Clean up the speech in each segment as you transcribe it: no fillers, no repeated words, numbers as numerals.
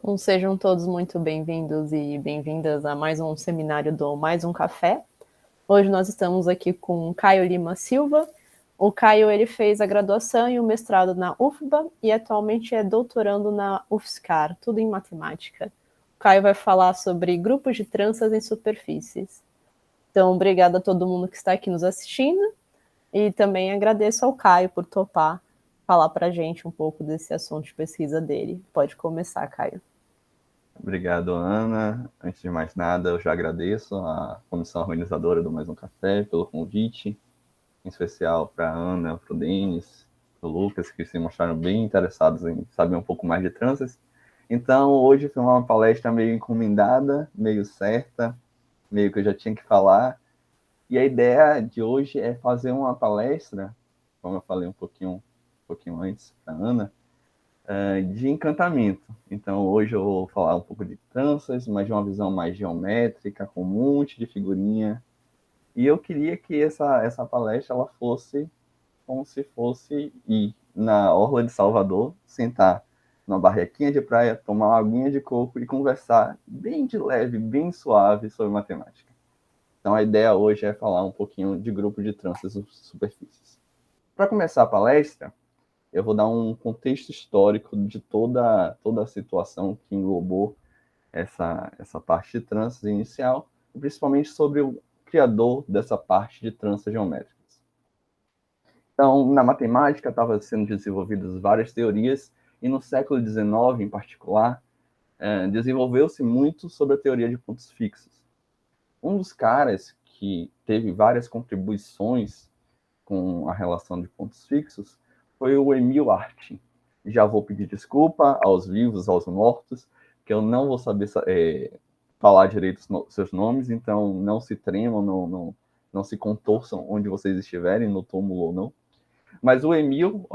Então, sejam todos muito bem-vindos e bem-vindas a mais um seminário do Mais um Café. Hoje nós estamos aqui com Caio Lima Silva. O Caio ele fez a graduação e o mestrado na UFBA e atualmente é doutorando na UFSCar, tudo em matemática. O Caio vai falar sobre grupos de tranças em superfícies. Então, obrigada a todo mundo que está aqui nos assistindo e também agradeço ao Caio por topar falar para a gente um pouco desse assunto de pesquisa dele. Pode começar, Caio. Obrigado, Ana. Antes de mais nada, eu já agradeço à comissão organizadora do Mais um Café pelo convite, em especial para a Ana, para o Denis, para o Lucas, que se mostraram bem interessados em saber um pouco mais de tranças. Então, hoje foi uma palestra meio encomendada, meio certa, meio que eu já tinha que falar. E a ideia de hoje é fazer uma palestra, como eu falei um pouquinho antes para a Ana, de encantamento. Então, hoje eu vou falar um pouco de tranças, mas de uma visão mais geométrica, com um monte de figurinha. E eu queria que essa palestra ela fosse como se fosse ir na orla de Salvador, sentar numa barraquinha de praia, tomar uma aguinha de coco e conversar bem de leve, bem suave sobre matemática. Então, a ideia hoje é falar um pouquinho de grupo de tranças e superfícies. Para começar a palestra, eu vou dar um contexto histórico de toda a situação que englobou essa parte de tranças inicial, e principalmente sobre o criador dessa parte de tranças geométricas. Então, na matemática estavam sendo desenvolvidas várias teorias, e no século XIX, em particular, desenvolveu-se muito sobre a teoria de pontos fixos. Um dos caras que teve várias contribuições com a relação de pontos fixos foi o Emil Artin. Já vou pedir desculpa aos vivos, aos mortos, que eu não vou saber falar direito os seus nomes, então não se tremam, não se contorçam onde vocês estiverem, no túmulo ou não. Mas o Emil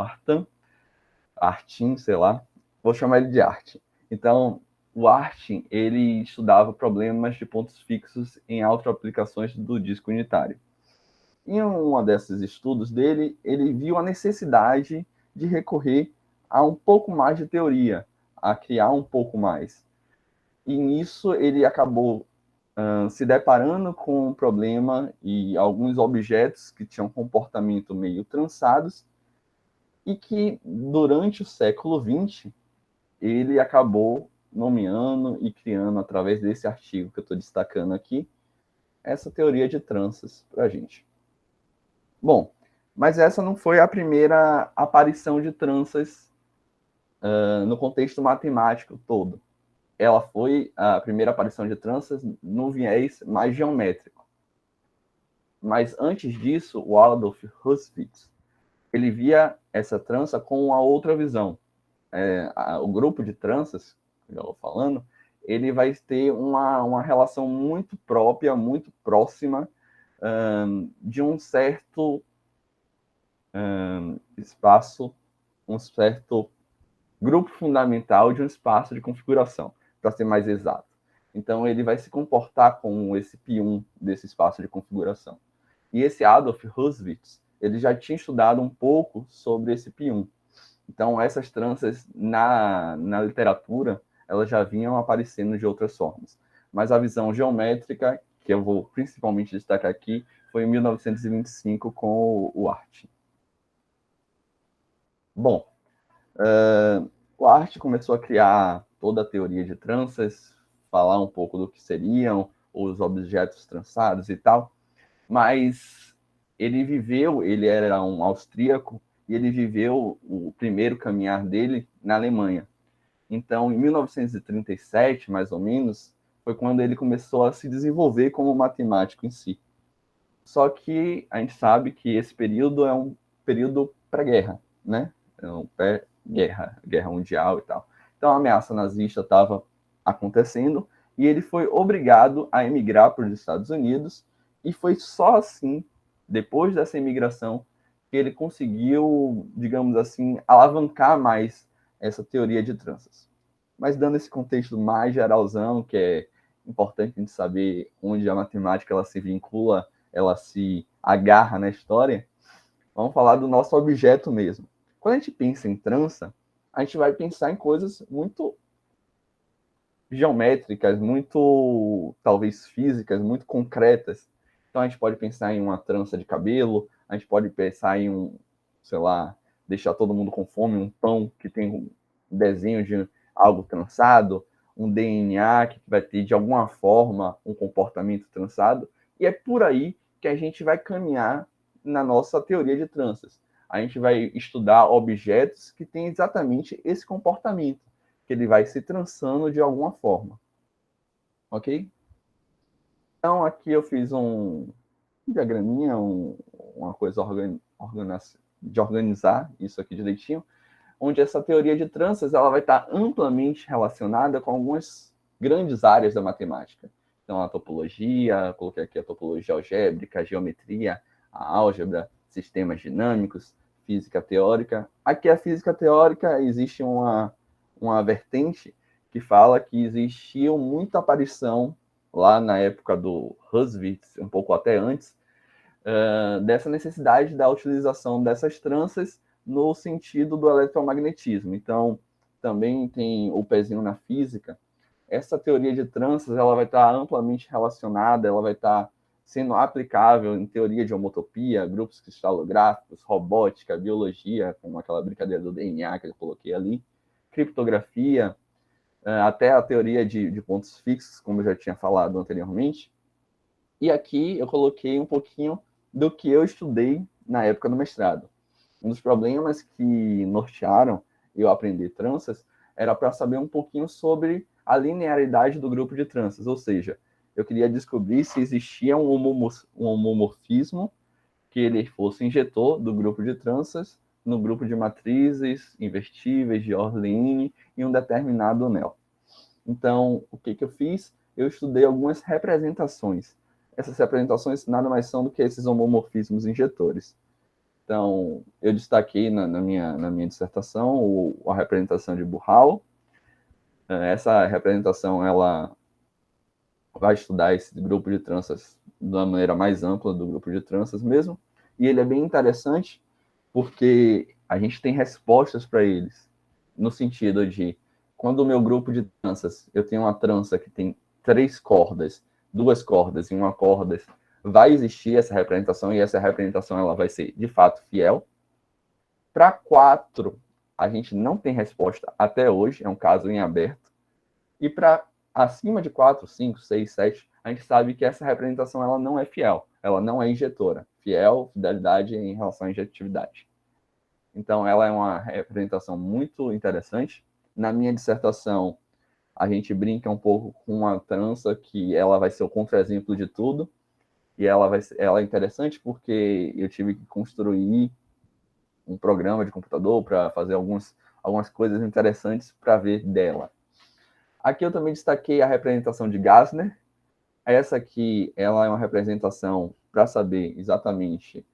Artin, sei lá, vou chamar ele de Artin. Então, o Artin, ele estudava problemas de pontos fixos em autoaplicações do disco unitário. Em um desses estudos dele, ele viu a necessidade de recorrer a um pouco mais de teoria, a criar um pouco mais. E nisso ele acabou se deparando com um problema e alguns objetos que tinham comportamento meio trançados e que, durante o século XX, ele acabou nomeando e criando, através desse artigo que eu estou destacando aqui, essa teoria de tranças para a gente. Bom, mas essa não foi a primeira aparição de tranças no contexto matemático todo. Ela foi a primeira aparição de tranças no viés mais geométrico. Mas antes disso, o Adolf Hurwitz, ele via essa trança com uma outra visão. O grupo de tranças, que eu estou falando, ele vai ter uma relação muito própria, muito próxima de um certo espaço, um certo grupo fundamental de um espaço de configuração, para ser mais exato. Então, ele vai se comportar como esse P1 desse espaço de configuração. E esse Adolf Hurwitz, ele já tinha estudado um pouco sobre esse P1. Então, essas tranças na literatura, elas já vinham aparecendo de outras formas. Mas a visão geométrica, que eu vou principalmente destacar aqui, foi em 1925 com o Artin. Bom, o Artin começou a criar toda a teoria de tranças, falar um pouco do que seriam os objetos trançados e tal, mas ele era um austríaco, e ele viveu o primeiro caminhar dele na Alemanha. Então, em 1937, mais ou menos, foi quando ele começou a se desenvolver como matemático em si. Só que a gente sabe que esse período é um período pré-guerra, né? É um pré-guerra, guerra mundial e tal. Então, a ameaça nazista estava acontecendo e ele foi obrigado a emigrar para os Estados Unidos, e foi só assim, depois dessa imigração, que ele conseguiu, digamos assim, alavancar mais essa teoria de tranças. Mas dando esse contexto mais geralzão, que é importante a gente saber onde a matemática ela se vincula, ela se agarra na história, vamos falar do nosso objeto mesmo. Quando a gente pensa em trança, a gente vai pensar em coisas muito geométricas, muito, talvez, físicas, muito concretas. Então, a gente pode pensar em uma trança de cabelo, a gente pode pensar em sei lá, deixar todo mundo com fome, um pão que tem um desenho de algo trançado, um DNA que vai ter, de alguma forma, um comportamento trançado, e é por aí que a gente vai caminhar na nossa teoria de tranças. A gente vai estudar objetos que têm exatamente esse comportamento, que ele vai se trançando de alguma forma. Ok? Então, aqui eu fiz um diagraminha, uma coisa de organizar isso aqui direitinho, onde essa teoria de tranças ela vai estar amplamente relacionada com algumas grandes áreas da matemática. Então, a topologia, coloquei aqui a topologia algébrica, a geometria, a álgebra, sistemas dinâmicos, física teórica. Aqui, a física teórica, existe uma vertente que fala que existiu muita aparição lá na época do Huswitz, um pouco até antes, dessa necessidade da utilização dessas tranças no sentido do eletromagnetismo. Então, também tem o pezinho na física. Essa teoria de tranças ela vai estar amplamente relacionada, ela vai estar sendo aplicável em teoria de homotopia, grupos cristalográficos, robótica, biologia, como aquela brincadeira do DNA que eu coloquei ali, criptografia, até a teoria de pontos fixos, como eu já tinha falado anteriormente. E aqui eu coloquei um pouquinho do que eu estudei na época do mestrado. Um dos problemas que nortearam eu aprender tranças era para saber um pouquinho sobre a linearidade do grupo de tranças, ou seja, eu queria descobrir se existia um homomorfismo que ele fosse injetor do grupo de tranças no grupo de matrizes invertíveis de Orle-Ine em um determinado anel. Então, o que eu fiz? Eu estudei algumas representações. Essas representações nada mais são do que esses homomorfismos injetores. Então, eu destaquei na minha dissertação a representação de Burrell. Essa representação ela vai estudar esse grupo de tranças de uma maneira mais ampla do grupo de tranças mesmo. E ele é bem interessante porque a gente tem respostas para eles, no sentido de, quando o meu grupo de tranças, eu tenho uma trança que tem 3 cordas, 2 cordas e uma corda, vai existir essa representação, e essa representação ela vai ser, de fato, fiel. Para 4, a gente não tem resposta até hoje, é um caso em aberto. E para acima de 4, 5, 6, 7, a gente sabe que essa representação ela não é fiel, ela não é injetora. Fiel, fidelidade em relação à injetividade. Então, ela é uma representação muito interessante. Na minha dissertação, a gente brinca um pouco com uma trança que ela vai ser o contra-exemplo de tudo. E ela é interessante porque eu tive que construir um programa de computador para fazer algumas coisas interessantes para ver dela. Aqui eu também destaquei a representação de Gassner. Essa aqui ela é uma representação para saber exatamente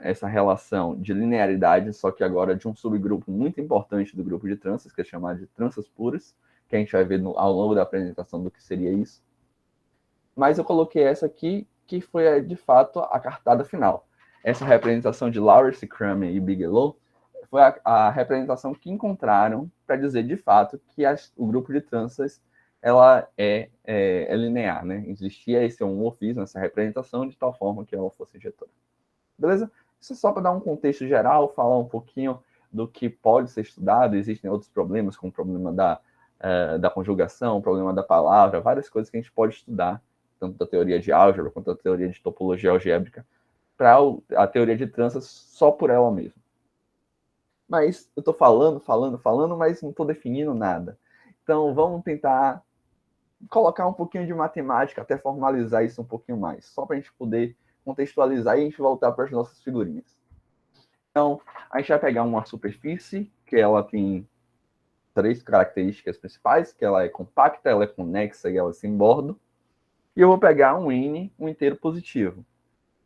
essa relação de linearidade, só que agora de um subgrupo muito importante do grupo de tranças, que é chamado de tranças puras, que a gente vai ver ao longo da apresentação do que seria isso. Mas eu coloquei essa aqui, que foi, de fato, a cartada final. Essa representação de Lawrence, Kramer e Bigelow foi a representação que encontraram para dizer, de fato, que o grupo de tranças ela é linear, né? Existia esse homomorfismo, essa representação, de tal forma que ela fosse injetora. Beleza? Isso é só para dar um contexto geral, falar um pouquinho do que pode ser estudado. Existem outros problemas, como o problema da conjugação, o problema da palavra, várias coisas que a gente pode estudar, tanto da teoria de álgebra quanto da teoria de topologia algébrica, para a teoria de tranças só por ela mesma. Mas eu estou falando, mas não estou definindo nada. Então, vamos tentar colocar um pouquinho de matemática, até formalizar isso um pouquinho mais, só para a gente poder contextualizar e a gente voltar para as nossas figurinhas. Então, a gente vai pegar uma superfície que ela tem 3 características principais, que ela é compacta, ela é conexa e ela é sem bordo. E eu vou pegar um N, um inteiro positivo,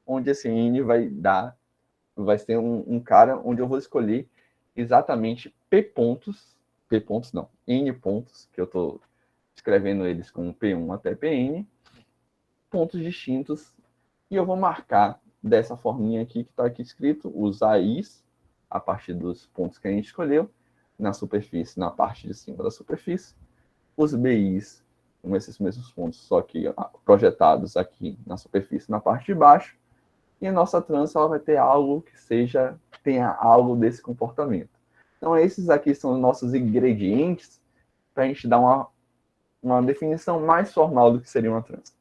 onde esse N vai ser um cara onde eu vou escolher exatamente N pontos, que eu estou escrevendo eles com P1 até Pn, pontos distintos, e eu vou marcar dessa forminha aqui que está aqui escrito, os AIs, a partir dos pontos que a gente escolheu, na superfície, na parte de cima da superfície, os BIs com esses mesmos pontos, só que projetados aqui na superfície, na parte de baixo, e a nossa trança ela vai ter algo que tenha algo desse comportamento. Então, esses aqui são os nossos ingredientes para a gente dar uma definição mais formal do que seria uma trança.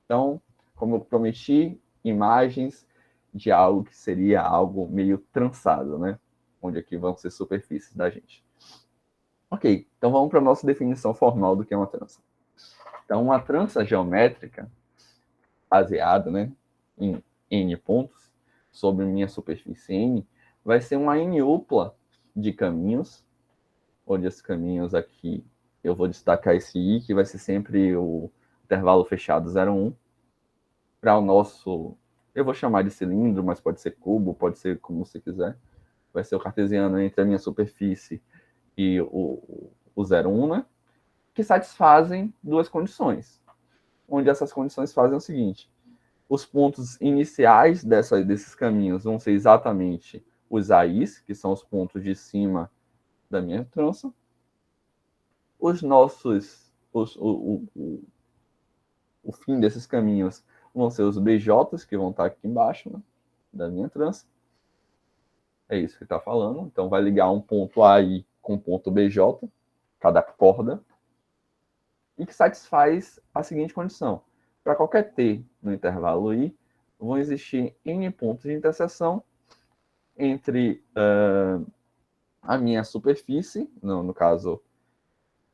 Então, como eu prometi, imagens de algo que seria algo meio trançado, né? Onde aqui vão ser superfícies da gente. Ok, então vamos para a nossa definição formal do que é uma trança. Então, uma trança geométrica baseada, né, em N pontos sobre minha superfície N vai ser uma N-upla de caminhos, onde esses caminhos aqui eu vou destacar esse I, que vai ser sempre o intervalo fechado 0,1, para o nosso, eu vou chamar de cilindro, mas pode ser cubo, pode ser como você quiser, vai ser o cartesiano entre a minha superfície e o 0,1, né? Que satisfazem duas condições, onde essas condições fazem o seguinte: os pontos iniciais desses caminhos vão ser exatamente os AIs, que são os pontos de cima da minha trança. O fim desses caminhos vão ser os BJs, que vão estar aqui embaixo, né, da minha trança. É isso que está falando. Então, vai ligar um ponto AI com um ponto BJ, cada corda, e que satisfaz a seguinte condição: para qualquer T no intervalo I, vão existir N pontos de interseção entre a minha superfície, no caso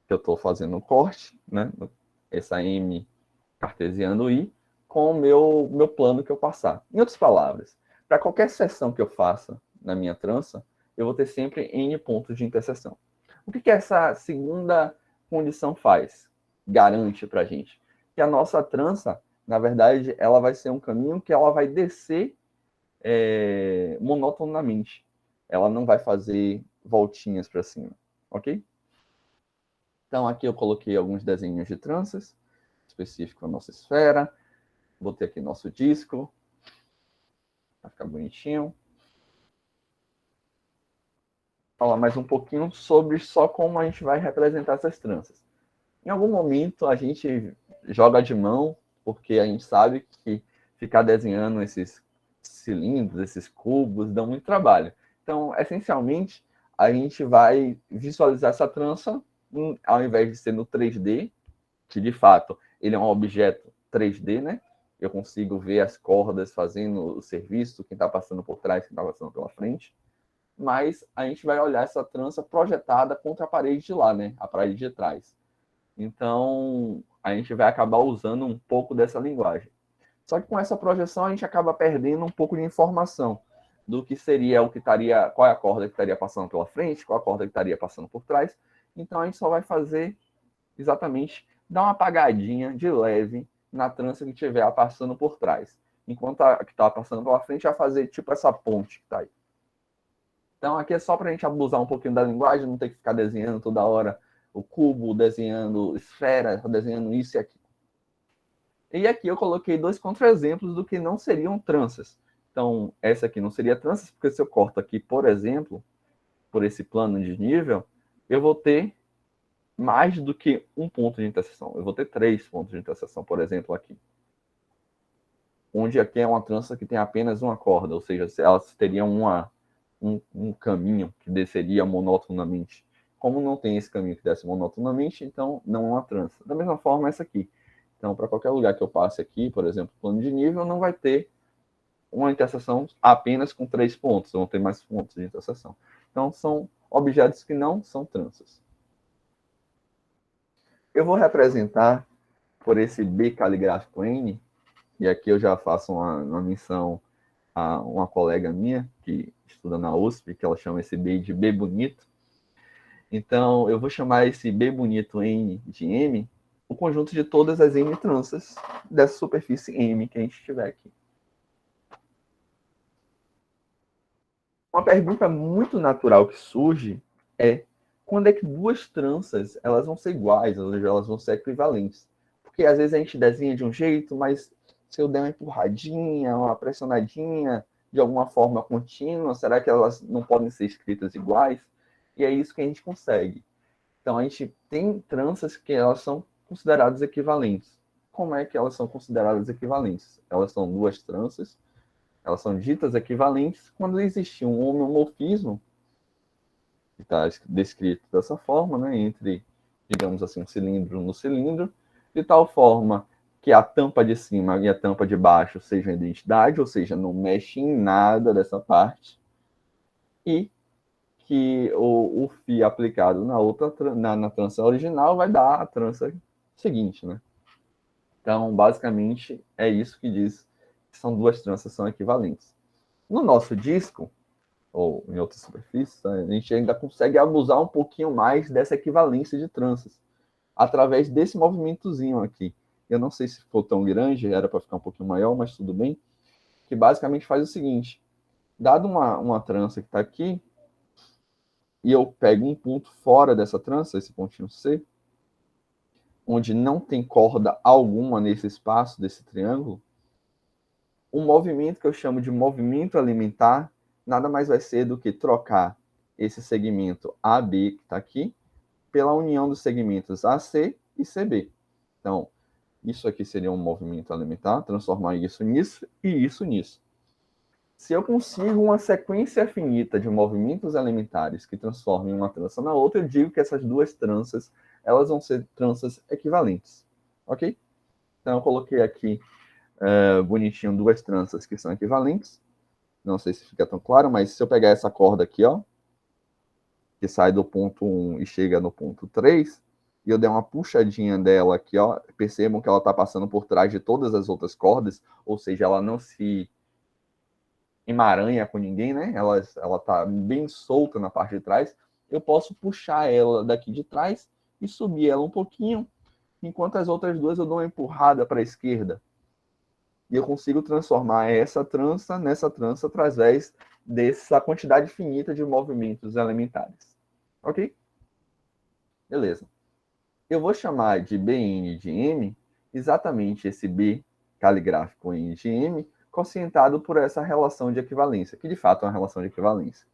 que eu estou fazendo o corte, né, essa M cartesiano I, com o meu plano que eu passar. Em outras palavras, para qualquer seção que eu faça na minha trança, eu vou ter sempre N pontos de interseção. O que essa segunda condição faz? Garante para a gente que a nossa trança, na verdade, ela vai ser um caminho que ela vai descer monotonamente. Ela não vai fazer voltinhas para cima, ok? Então, aqui eu coloquei alguns desenhos de tranças, específico para a nossa esfera. Botei aqui nosso disco, para ficar bonitinho. Falar mais um pouquinho sobre só como a gente vai representar essas tranças. Em algum momento, a gente joga de mão, porque a gente sabe que ficar desenhando esses cilindros, esses cubos, dá muito trabalho. Então, essencialmente, a gente vai visualizar essa trança, ao invés de ser no 3D, que de fato ele é um objeto 3D, né? Eu consigo ver as cordas fazendo o serviço, quem está passando por trás, quem está passando pela frente. Mas a gente vai olhar essa trança projetada contra a parede de lá, né? A parede de trás. Então, a gente vai acabar usando um pouco dessa linguagem. Só que com essa projeção, a gente acaba perdendo um pouco de informação do que seria o que estaria, qual é a corda que estaria passando pela frente, qual a corda que estaria passando por trás. Então, a gente só vai fazer exatamente dar uma apagadinha de leve na trança que estiver passando por trás. Enquanto a que está passando pela frente vai fazer tipo essa ponte que está aí. Então, aqui é só para a gente abusar um pouquinho da linguagem, não ter que ficar desenhando toda hora o cubo, desenhando esfera, desenhando isso e aquilo. E aqui eu coloquei dois contra-exemplos do que não seriam tranças. Então, essa aqui não seria tranças, porque se eu corto aqui, por exemplo, por esse plano de nível, eu vou ter mais do que um ponto de interseção. Eu vou ter 3 pontos de interseção, por exemplo, aqui. Onde aqui é uma trança que tem apenas uma corda, ou seja, elas teriam um caminho que desceria monotonamente. Como não tem esse caminho que desce monotonamente, então não é uma trança. Da mesma forma, essa aqui. Então, para qualquer lugar que eu passe aqui, por exemplo, plano de nível, não vai ter uma interseção apenas com 3 pontos, vão ter mais pontos de interseção. Então, são objetos que não são tranças. Eu vou representar por esse B caligráfico N, e aqui eu já faço uma menção a uma colega minha, que estuda na USP, que ela chama esse B de B bonito. Então, eu vou chamar esse B bonito N de M, o conjunto de todas as N tranças dessa superfície M que a gente tiver aqui. Uma pergunta muito natural que surge é: quando é que duas tranças elas vão ser iguais, ou seja, elas vão ser equivalentes? Porque às vezes a gente desenha de um jeito, mas se eu der uma empurradinha, uma pressionadinha, de alguma forma contínua, será que elas não podem ser escritas iguais? E é isso que a gente consegue. Então, a gente tem tranças que elas são consideradas equivalentes. Como é que elas são consideradas equivalentes? Elas são duas tranças, elas são ditas equivalentes quando existe um homeomorfismo, que está descrito dessa forma, né, entre, digamos assim, um cilindro no cilindro, de tal forma que a tampa de cima e a tampa de baixo sejam identidade, ou seja, não mexe em nada dessa parte, e que o fio aplicado na trança original vai dar a trança seguinte, né? Então, basicamente, é isso que diz que são duas tranças são equivalentes. No nosso disco, ou em outras superfícies, a gente ainda consegue abusar um pouquinho mais dessa equivalência de tranças, através desse movimentozinho aqui. Eu não sei se ficou tão grande, era para ficar um pouquinho maior, mas tudo bem, que basicamente faz o seguinte, dado uma trança que está aqui, e eu pego um ponto fora dessa trança, esse pontinho C, onde não tem corda alguma nesse espaço desse triângulo, um movimento que eu chamo de movimento alimentar nada mais vai ser do que trocar esse segmento AB que está aqui pela união dos segmentos AC e CB. Então, isso aqui seria um movimento alimentar, transformar isso nisso e isso nisso. Se eu consigo uma sequência finita de movimentos elementares que transformem uma trança na outra, eu digo que essas duas tranças elas vão ser tranças equivalentes. Ok? Então, eu coloquei aqui bonitinho duas tranças que são equivalentes. Não sei se fica tão claro, mas se eu pegar essa corda aqui, ó, que sai do ponto 1 e chega no ponto 3, e eu der uma puxadinha dela aqui, ó, percebam que ela está passando por trás de todas as outras cordas, ou seja, ela não se emaranha com ninguém, né? Ela tá bem solta na parte de trás. Eu posso puxar ela daqui de trás e subir ela um pouquinho, enquanto as outras duas eu dou uma empurrada para a esquerda. E eu consigo transformar essa trança nessa trança através dessa quantidade finita de movimentos elementares. Ok? Beleza. Eu vou chamar de Bn de M exatamente esse B caligráfico N de M, quocientado por essa relação de equivalência, que de fato é uma relação de equivalência.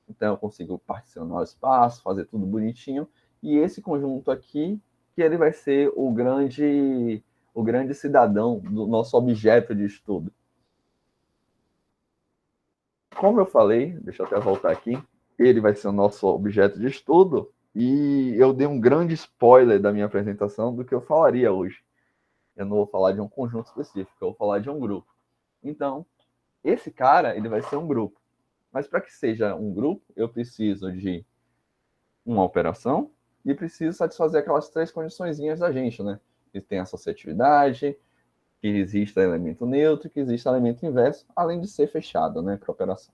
Então eu consigo particionar o espaço, fazer tudo bonitinho, e esse conjunto aqui, que ele vai ser o grande cidadão do nosso objeto de estudo. Como eu falei, deixa eu até voltar aqui, ele vai ser o nosso objeto de estudo, e eu dei um grande spoiler da minha apresentação do que eu falaria hoje. Eu não vou falar de um conjunto específico, eu vou falar de um grupo. Então, esse cara, ele vai ser um grupo. Mas para que seja um grupo, eu preciso de uma operação e preciso satisfazer aquelas três condiçõezinhas da gente, né? Que tem associatividade, que exista elemento neutro, que exista elemento inverso, além de ser fechado, né, para operação.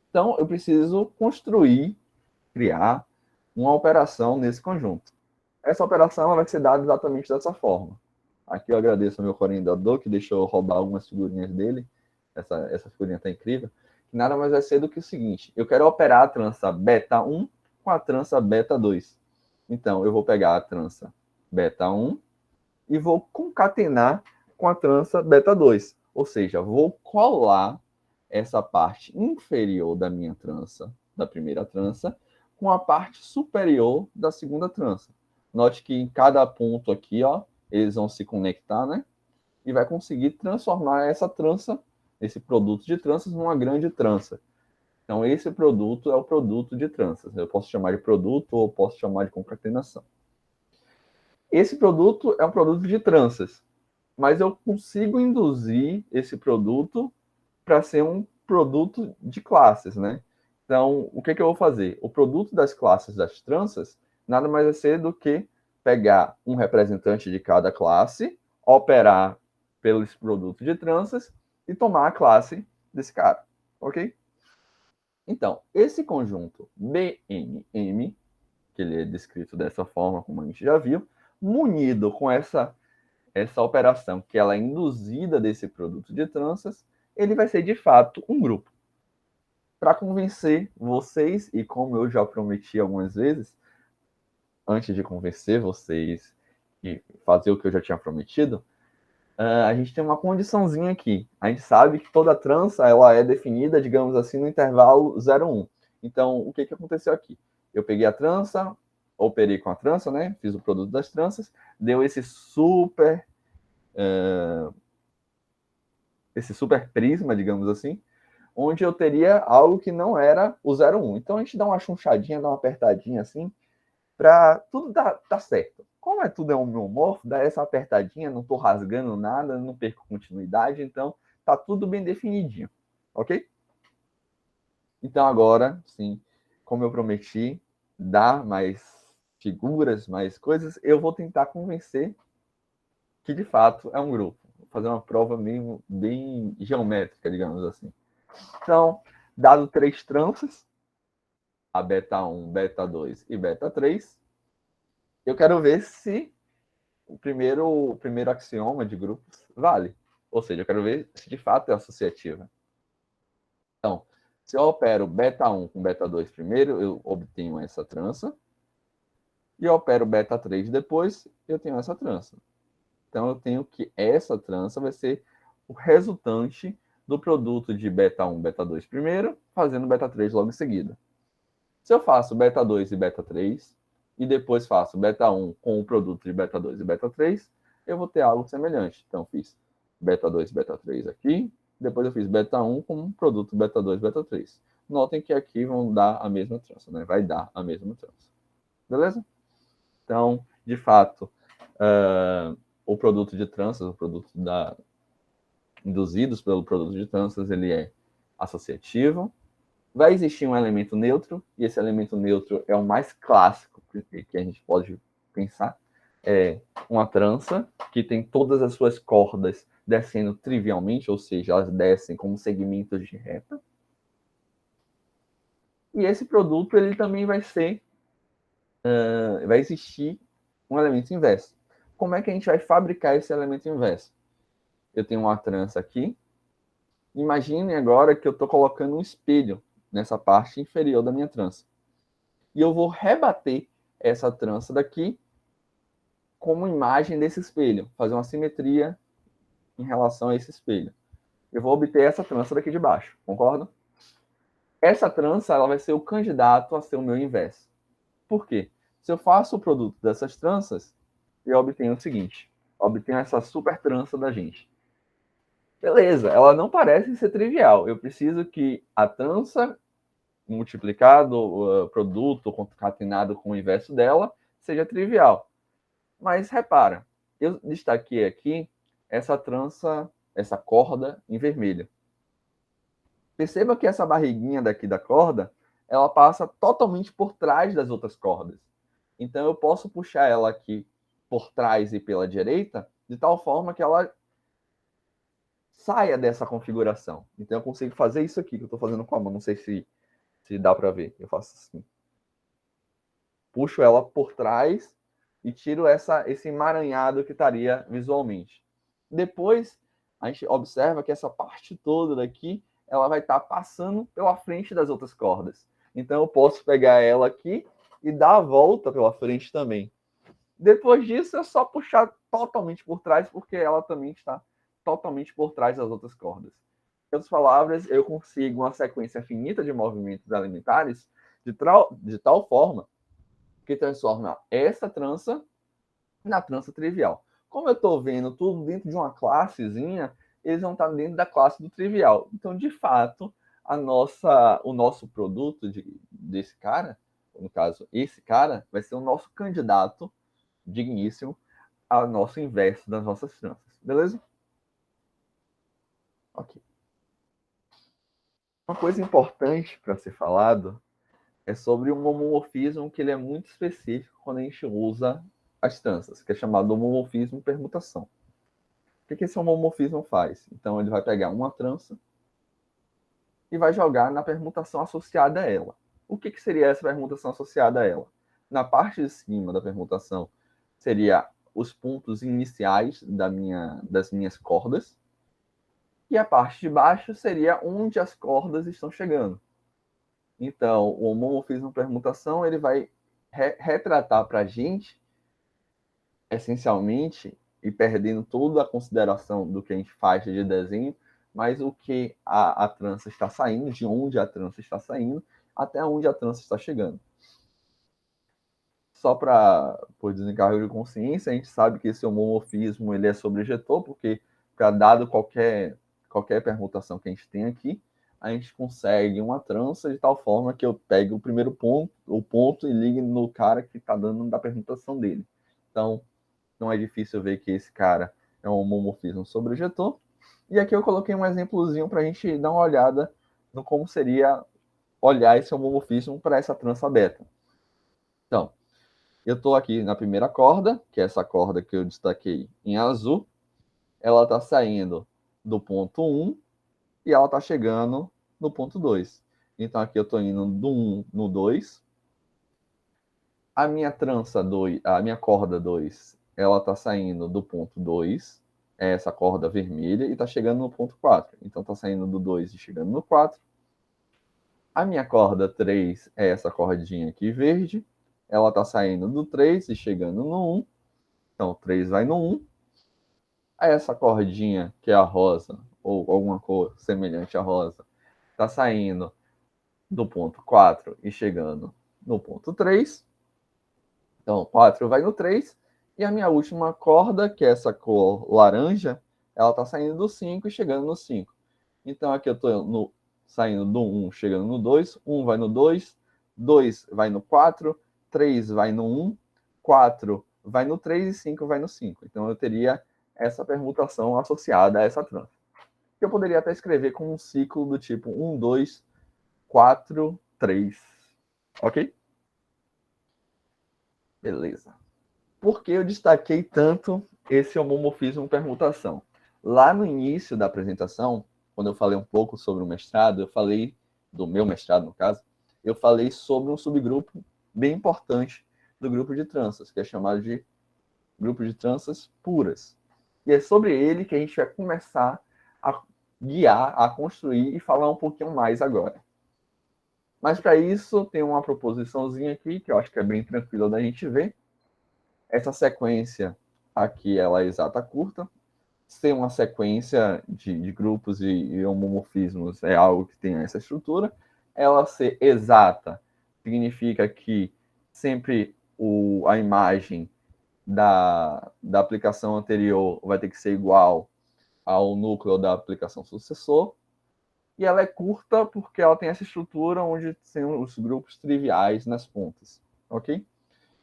Então, eu preciso construir, criar uma operação nesse conjunto. Essa operação vai ser dada exatamente dessa forma. Aqui eu agradeço ao meu coordenador, que deixou eu roubar algumas figurinhas dele. Essa figurinha está incrível. Que nada mais vai ser do que o seguinte. Eu quero operar a trança beta 1 com a trança beta 2. Então, eu vou pegar a trança beta 1 e vou concatenar com a trança beta 2. Ou seja, vou colar essa parte inferior da minha trança, da primeira trança, com a parte superior da segunda trança. Note que em cada ponto aqui, ó, eles vão se conectar, né? E vai conseguir transformar essa trança, esse produto de tranças, numa grande trança. Então, esse produto é o produto de tranças. Eu posso chamar de produto ou posso chamar de concatenação. Esse produto é um produto de tranças, mas eu consigo induzir esse produto para ser um produto de classes, né? Então, o que eu vou fazer? O produto das classes das tranças nada mais vai ser do que pegar um representante de cada classe, operar pelos produtos de tranças e tomar a classe desse cara, ok? Então, esse conjunto BNM, que ele é descrito dessa forma, como a gente já viu, munido com essa operação que ela é induzida desse produto de tranças, ele vai ser de fato um grupo. Para convencer vocês, e como eu já prometi algumas vezes, antes de convencer vocês e fazer o que eu já tinha prometido, a gente tem uma condiçãozinha aqui. A gente sabe que toda trança ela é definida, digamos assim, no intervalo 0,1. Então, o que aconteceu aqui? Eu peguei a trança, operei com a trança, né? Fiz o produto das tranças, deu esse super prisma, digamos assim, onde eu teria algo que não era o 01. Então a gente dá uma chunchadinha, dá uma apertadinha assim, para tudo dar certo. Como tudo é homeomorfo, dá essa apertadinha, não estou rasgando nada, não perco continuidade, então tá tudo bem definidinho, ok? Então agora, sim, como eu prometi, dar mais figuras, mais coisas, eu vou tentar convencer que de fato é um grupo. Vou fazer uma prova mesmo bem geométrica, digamos assim. Então, dado 3 tranças, a beta 1, beta 2 e beta 3, eu quero ver se o primeiro axioma de grupos vale. Ou seja, eu quero ver se de fato é associativa. Então, se eu opero beta 1 com beta 2 primeiro, eu obtenho essa trança. E eu opero beta 3 depois, eu tenho essa trança. Então, eu tenho que essa trança vai ser o resultante do produto de beta 1, beta 2 primeiro, fazendo beta 3 logo em seguida. Se eu faço beta 2 e beta 3, e depois faço beta 1 com o produto de beta 2 e beta 3, eu vou ter algo semelhante. Então, fiz beta 2 e beta 3 aqui, depois eu fiz beta 1 com o produto beta 2 e beta 3. Notem que aqui vão dar a mesma trança, né? Vai dar a mesma trança. Beleza? Então, de fato, o produto de tranças, o produto induzidos pelo produto de tranças, ele é associativo. Vai existir um elemento neutro, e esse elemento neutro é o mais clássico que a gente pode pensar. É uma trança que tem todas as suas cordas descendo trivialmente, ou seja, elas descem como segmentos de reta. E esse produto ele também vai existir um elemento inverso. Como é que a gente vai fabricar esse elemento inverso? Eu tenho uma trança aqui. Imagine agora que eu estou colocando um espelho nessa parte inferior da minha trança. E eu vou rebater essa trança daqui como imagem desse espelho, fazer uma simetria em relação a esse espelho. Eu vou obter essa trança daqui de baixo, concorda? Essa trança ela vai ser o candidato a ser o meu inverso. Por quê? Se eu faço o produto dessas tranças, eu obtenho o seguinte, obtenho essa super trança da gente. Beleza, ela não parece ser trivial. Eu preciso que a trança multiplicado, o produto concatenado com o inverso dela, seja trivial. Mas repara, eu destaquei aqui essa trança, essa corda em vermelho. Perceba que essa barriguinha daqui da corda, ela passa totalmente por trás das outras cordas. Então eu posso puxar ela aqui por trás e pela direita, de tal forma que ela saia dessa configuração. Então eu consigo fazer isso aqui que eu estou fazendo com a mão. Não sei se dá para ver. Eu faço assim. Puxo ela por trás e tiro esse emaranhado que estaria visualmente. Depois, a gente observa que essa parte toda daqui, ela vai estar passando pela frente das outras cordas. Então, eu posso pegar ela aqui e dar a volta pela frente também. Depois disso, é só puxar totalmente por trás, porque ela também está totalmente por trás das outras cordas. Em outras palavras, eu consigo uma sequência finita de movimentos elementares de tal forma que transforma essa trança na trança trivial. Como eu estou vendo tudo dentro de uma classezinha, eles vão estar dentro da classe do trivial. Então, de fato, o nosso produto desse cara, no caso, esse cara, vai ser o nosso candidato digníssimo ao nosso inverso das nossas tranças. Beleza? Ok. Uma coisa importante para ser falado é sobre um homomorfismo que ele é muito específico quando a gente usa as tranças, que é chamado homomorfismo permutação. O que esse homomorfismo faz? Então, ele vai pegar uma trança e vai jogar na permutação associada a ela. O que seria essa permutação associada a ela? Na parte de cima da permutação, seria os pontos iniciais das minhas cordas, e a parte de baixo seria onde as cordas estão chegando. Então, o homomorfismo permutação ele vai retratar para a gente, essencialmente, e perdendo toda a consideração do que a gente faz de desenho, mas o que a trança está saindo, de onde a trança está saindo, até onde a trança está chegando. só por desencargo de consciência, a gente sabe que esse homomorfismo ele é sobrejetor, porque para dado qualquer permutação que a gente tem aqui, a gente consegue uma trança de tal forma que eu pegue o primeiro ponto e ligue no cara que está dando da permutação dele. Então, não é difícil ver que esse cara é um homomorfismo sobrejetor. E aqui eu coloquei um exemplozinho para a gente dar uma olhada no como seria olhar esse homomorfismo para essa trança beta. Então, eu estou aqui na primeira corda, que é essa corda que eu destaquei em azul. Ela está saindo do ponto 1 e ela está chegando no ponto 2. Então, aqui eu estou indo do 1 no 2. A minha trança 2, a minha corda 2, ela está saindo do ponto 2, é essa corda vermelha, e está chegando no ponto 4. Então, está saindo do 2 e chegando no 4. A minha corda 3 é essa cordinha aqui verde. Ela está saindo do 3 e chegando no 1. Então, 3 vai no 1. Aí essa cordinha, que é a rosa, ou alguma cor semelhante à rosa, está saindo do ponto 4 e chegando no ponto 3. Então, 4 vai no 3. E a minha última corda, que é essa cor laranja, ela está saindo do 5 e chegando no 5. Então, aqui eu estou saindo do 1, chegando no 2. 1 vai no 2, 2 vai no 4, 3 vai no 1, 4 vai no 3 e 5 vai no 5. Então, eu teria essa permutação associada a essa trança. Eu poderia até escrever com um ciclo do tipo 1, 2, 4, 3. Ok? Beleza. Por que eu destaquei tanto esse homomorfismo permutação? Lá no início da apresentação, quando eu falei um pouco sobre o mestrado, eu falei do meu mestrado, no caso, eu falei sobre um subgrupo bem importante do grupo de tranças, que é chamado de grupo de tranças puras. E é sobre ele que a gente vai começar a guiar, a construir e falar um pouquinho mais agora. Mas para isso, tem uma proposiçãozinha aqui, que eu acho que é bem tranquila da gente ver. Essa sequência aqui, ela é exata curta. Ser uma sequência de grupos e homomorfismos é algo que tem essa estrutura. Ela ser exata significa que sempre a imagem da aplicação anterior vai ter que ser igual ao núcleo da aplicação sucessor. E ela é curta porque ela tem essa estrutura onde tem os grupos triviais nas pontas, ok?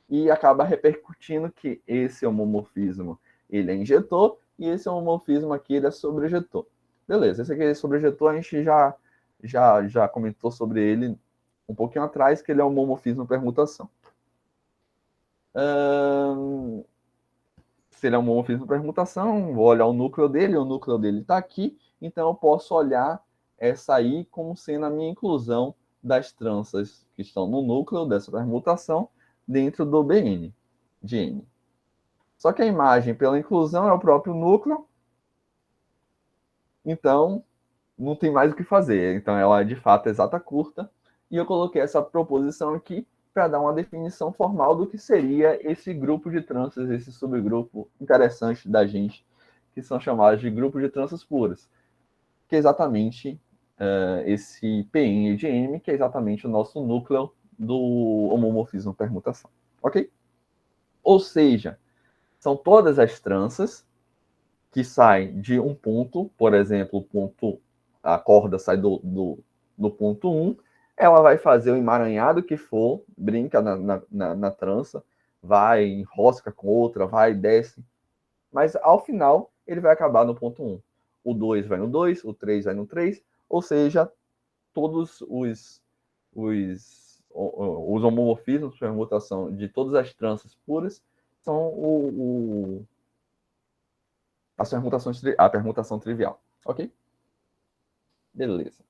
E acaba repercutindo que esse homomorfismo ele é injetor e esse homomorfismo aqui ele é sobrejetor. Beleza, esse aqui é sobrejetor, a gente já comentou sobre ele um pouquinho atrás, que ele é um homomorfismo permutação. Se ele é um homomorfismo permutação, vou olhar o núcleo dele está aqui, então eu posso olhar essa aí como sendo a minha inclusão das tranças que estão no núcleo dessa permutação dentro do BN de N. Só que a imagem pela inclusão é o próprio núcleo, então não tem mais o que fazer. Então ela é de fato exata curta, e eu coloquei essa proposição aqui para dar uma definição formal do que seria esse grupo de tranças, esse subgrupo interessante da gente, que são chamados de grupo de tranças puras, que é exatamente esse PN de M, que é exatamente o nosso núcleo do homomorfismo permutação. Ok? Ou seja, são todas as tranças que saem de um ponto, por exemplo, a corda sai do ponto 1, ela vai fazer o emaranhado que for, brinca na trança, vai, enrosca com outra, vai, desce, mas ao final ele vai acabar no ponto 1. O 2 vai no 2, o 3 vai no 3, ou seja, todos os homomorfismos de permutação de todas as tranças puras são a permutação trivial. Ok? Beleza.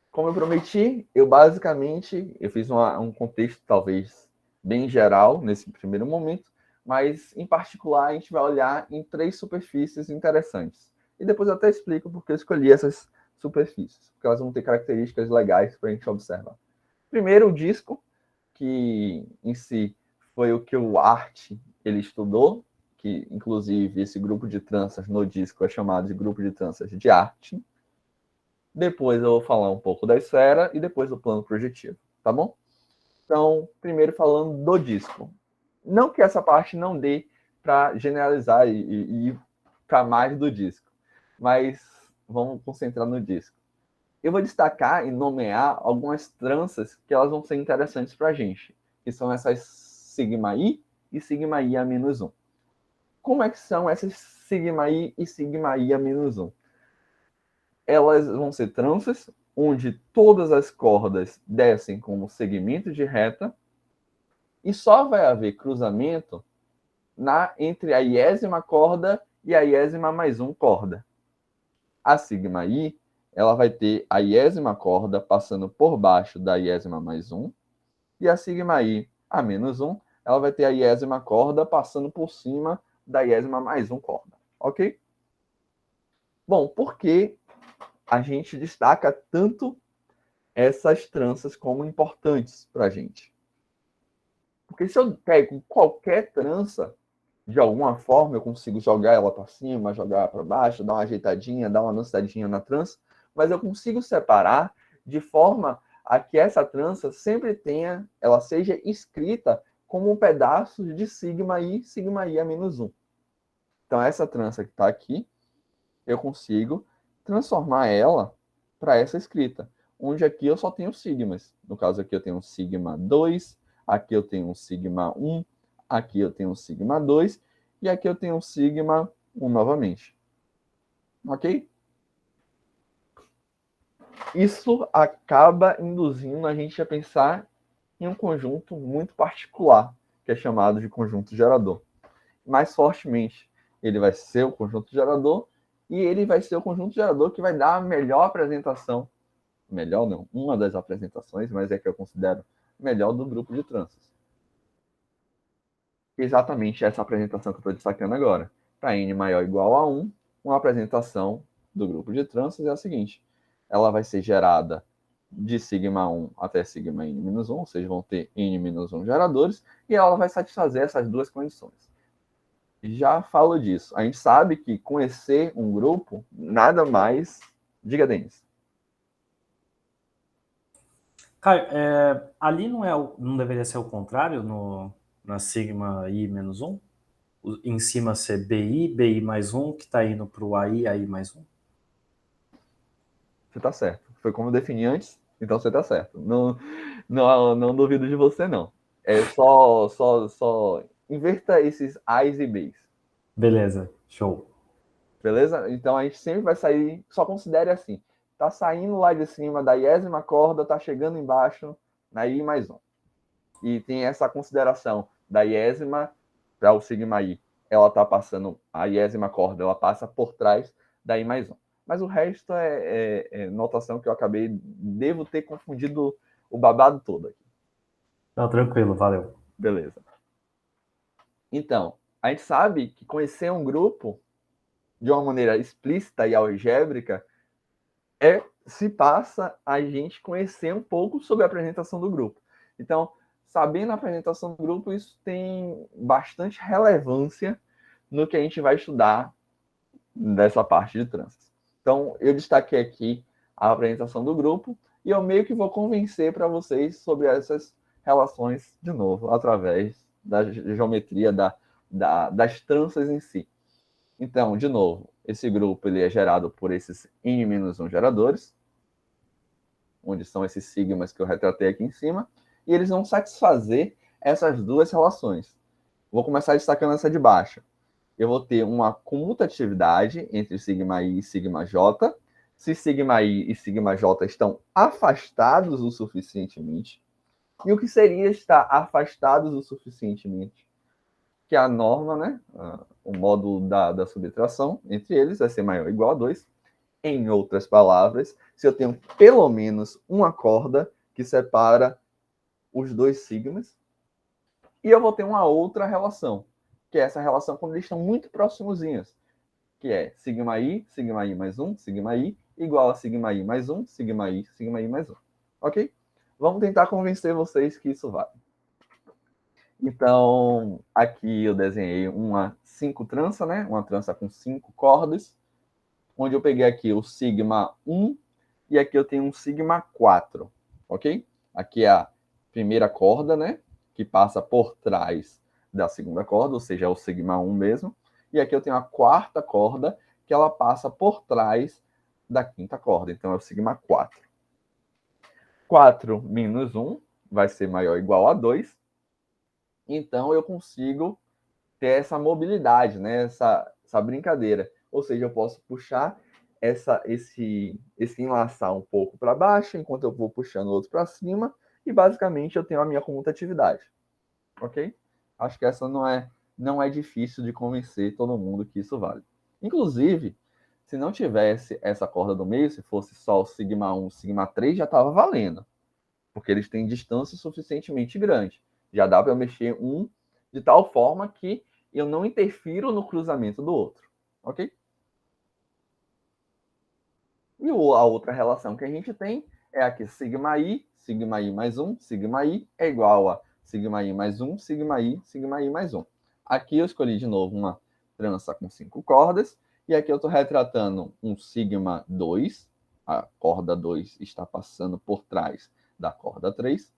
Como eu prometi, eu fiz um contexto talvez bem geral nesse primeiro momento, mas em particular a gente vai olhar em 3 superfícies interessantes. E depois eu até explico porque eu escolhi essas superfícies, porque elas vão ter características legais para a gente observar. Primeiro, o disco, que em si foi o que o Art ele estudou, que inclusive esse grupo de tranças no disco é chamado de grupo de tranças de Art. Depois eu vou falar um pouco da esfera e depois do plano projetivo, tá bom? Então, primeiro falando do disco. Não que essa parte não dê para generalizar e ir para mais do disco, mas vamos concentrar no disco. Eu vou destacar e nomear algumas tranças que elas vão ser interessantes para a gente, que são essas sigma I e sigma I a menos 1. Como é que são essas sigma I e sigma I a menos 1? Elas vão ser tranças onde todas as cordas descem como segmento de reta e só vai haver cruzamento entre a iésima corda e a iésima mais 1 corda. A sigma I, ela vai ter a iésima corda passando por baixo da iésima mais 1, e a sigma I a menos 1, ela vai ter a iésima corda passando por cima da iésima mais 1 corda, ok? Bom, por que a gente destaca tanto essas tranças como importantes para a gente? Porque se eu pego qualquer trança, de alguma forma eu consigo jogar ela para cima, jogar para baixo, dar uma ajeitadinha, dar uma lançadinha na trança, mas eu consigo separar de forma a que essa trança sempre tenha, ela seja escrita como um pedaço de sigma I a menos 1. Então essa trança que está aqui, eu consigo transformar ela para essa escrita, onde aqui eu só tenho sigmas. No caso aqui eu tenho um sigma 2, aqui eu tenho um sigma 1, aqui eu tenho um sigma 2, e aqui eu tenho um sigma 1 novamente. Ok? Isso acaba induzindo a gente a pensar em um conjunto muito particular, que é chamado de conjunto gerador. Mais fortemente, ele vai ser o conjunto gerador, e ele vai ser o conjunto gerador que vai dar a melhor apresentação, melhor não, uma das apresentações, mas é que eu considero melhor do grupo de tranças. Exatamente essa apresentação que eu estou destacando agora. Para n maior ou igual a 1, uma apresentação do grupo de tranças é a seguinte. Ela vai ser gerada de sigma 1 até sigma n-1, ou seja, vão ter n-1 geradores, e ela vai satisfazer essas duas condições. Já falo disso. A gente sabe que conhecer um grupo, nada mais... Diga, Denis. Caio, ali não deveria ser o contrário na sigma I menos 1? Em cima ser BI mais 1, que está indo para o AI mais 1? Você está certo. Foi como eu defini antes, então você está certo. Não duvido de você, não. É só inverta esses A's e B's. Beleza, show. Beleza? Então a gente sempre vai sair, só considere assim. Tá saindo lá de cima da iésima corda, tá chegando embaixo na I mais 1. E tem essa consideração da iésima para o sigma I. Ela tá passando, a iésima corda, ela passa por trás da I mais 1. Mas o resto é notação que eu devo ter confundido o babado todo aqui. Não, tranquilo, valeu. Beleza. Então, a gente sabe que conhecer um grupo de uma maneira explícita e algébrica se passa a gente conhecer um pouco sobre a apresentação do grupo. Então, sabendo a apresentação do grupo, isso tem bastante relevância no que a gente vai estudar dessa parte de tranças. Então, eu destaquei aqui a apresentação do grupo e eu meio que vou convencer para vocês sobre essas relações de novo, através da geometria das tranças em si. Então, de novo, esse grupo ele é gerado por esses n-1 geradores, onde são esses sigmas que eu retratei aqui em cima, e eles vão satisfazer essas duas relações. Vou começar destacando essa de baixo. Eu vou ter uma comutatividade entre sigma I e sigma J. Se sigma I e sigma J estão afastados o suficientemente. E o que seria estar afastados o suficientemente? Que a norma, né, o módulo da subtração entre eles vai ser maior ou igual a 2. Em outras palavras, se eu tenho pelo menos uma corda que separa os dois sigmas, e eu vou ter uma outra relação, que é essa relação quando eles estão muito próximozinhos, que é sigma I mais 1, sigma I, igual a sigma I mais 1, sigma I mais 1. Ok? Vamos tentar convencer vocês que isso vale. Então, aqui eu desenhei uma 5 trança, né? Uma trança com 5 cordas, onde eu peguei aqui o sigma 1 e aqui eu tenho um sigma 4, ok? Aqui é a primeira corda, né? Que passa por trás da segunda corda, ou seja, é o sigma 1 mesmo. E aqui eu tenho a quarta corda, que ela passa por trás da quinta corda. Então, é o sigma 4. 4 menos 1 vai ser maior ou igual a 2. Então, eu consigo ter essa mobilidade, né? Essa brincadeira. Ou seja, eu posso puxar esse enlaçar um pouco para baixo, enquanto eu vou puxando o outro para cima, e basicamente eu tenho a minha comutatividade. Ok? Acho que essa não é difícil de convencer todo mundo que isso vale. Inclusive, se não tivesse essa corda do meio, se fosse só o sigma 1, sigma 3, já estava valendo. Porque eles têm distância suficientemente grande. Já dá para eu mexer um de tal forma que eu não interfiro no cruzamento do outro. Ok? E a outra relação que a gente tem é aqui sigma i mais 1, sigma i é igual a sigma i mais 1, sigma i mais 1. Aqui eu escolhi de novo uma trança com 5 cordas, e aqui eu estou retratando um sigma 2, a corda 2 está passando por trás da corda 3.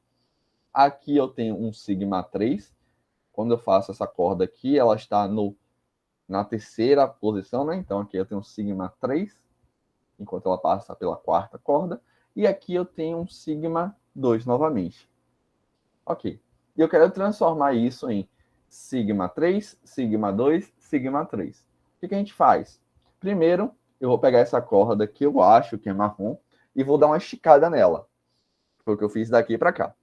Aqui eu tenho um sigma 3, quando eu faço essa corda aqui, ela está na terceira posição, né? Então aqui eu tenho um sigma 3, enquanto ela passa pela quarta corda, e aqui eu tenho um sigma 2 novamente. Ok. E eu quero transformar isso em sigma 3, sigma 2, sigma 3. O que a gente faz? Primeiro, eu vou pegar essa corda que eu acho que é marrom e vou dar uma esticada nela. Foi o que eu fiz daqui para cá.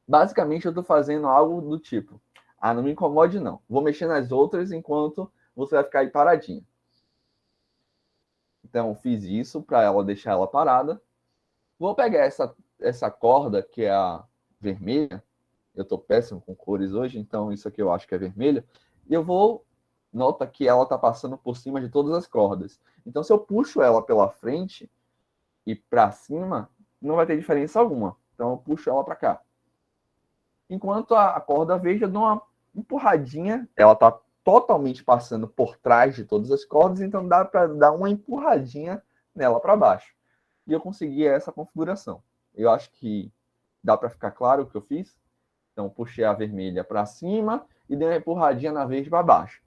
Basicamente, eu estou fazendo algo do tipo: não me incomode não. Vou mexer nas outras enquanto você vai ficar aí paradinha. Então, fiz isso para ela deixar ela parada. Vou pegar essa corda, que é a vermelha. Eu estou péssimo com cores hoje, então isso aqui eu acho que é vermelha. E eu vou... Nota que ela está passando por cima de todas as cordas. Então, se eu puxo ela pela frente e para cima, não vai ter diferença alguma. Então, eu puxo ela para cá. Enquanto a corda verde, eu dou uma empurradinha. Ela está totalmente passando por trás de todas as cordas, então dá para dar uma empurradinha nela para baixo. E eu consegui essa configuração. Eu acho que dá para ficar claro o que eu fiz. Então, puxei a vermelha para cima e dei uma empurradinha na verde para baixo.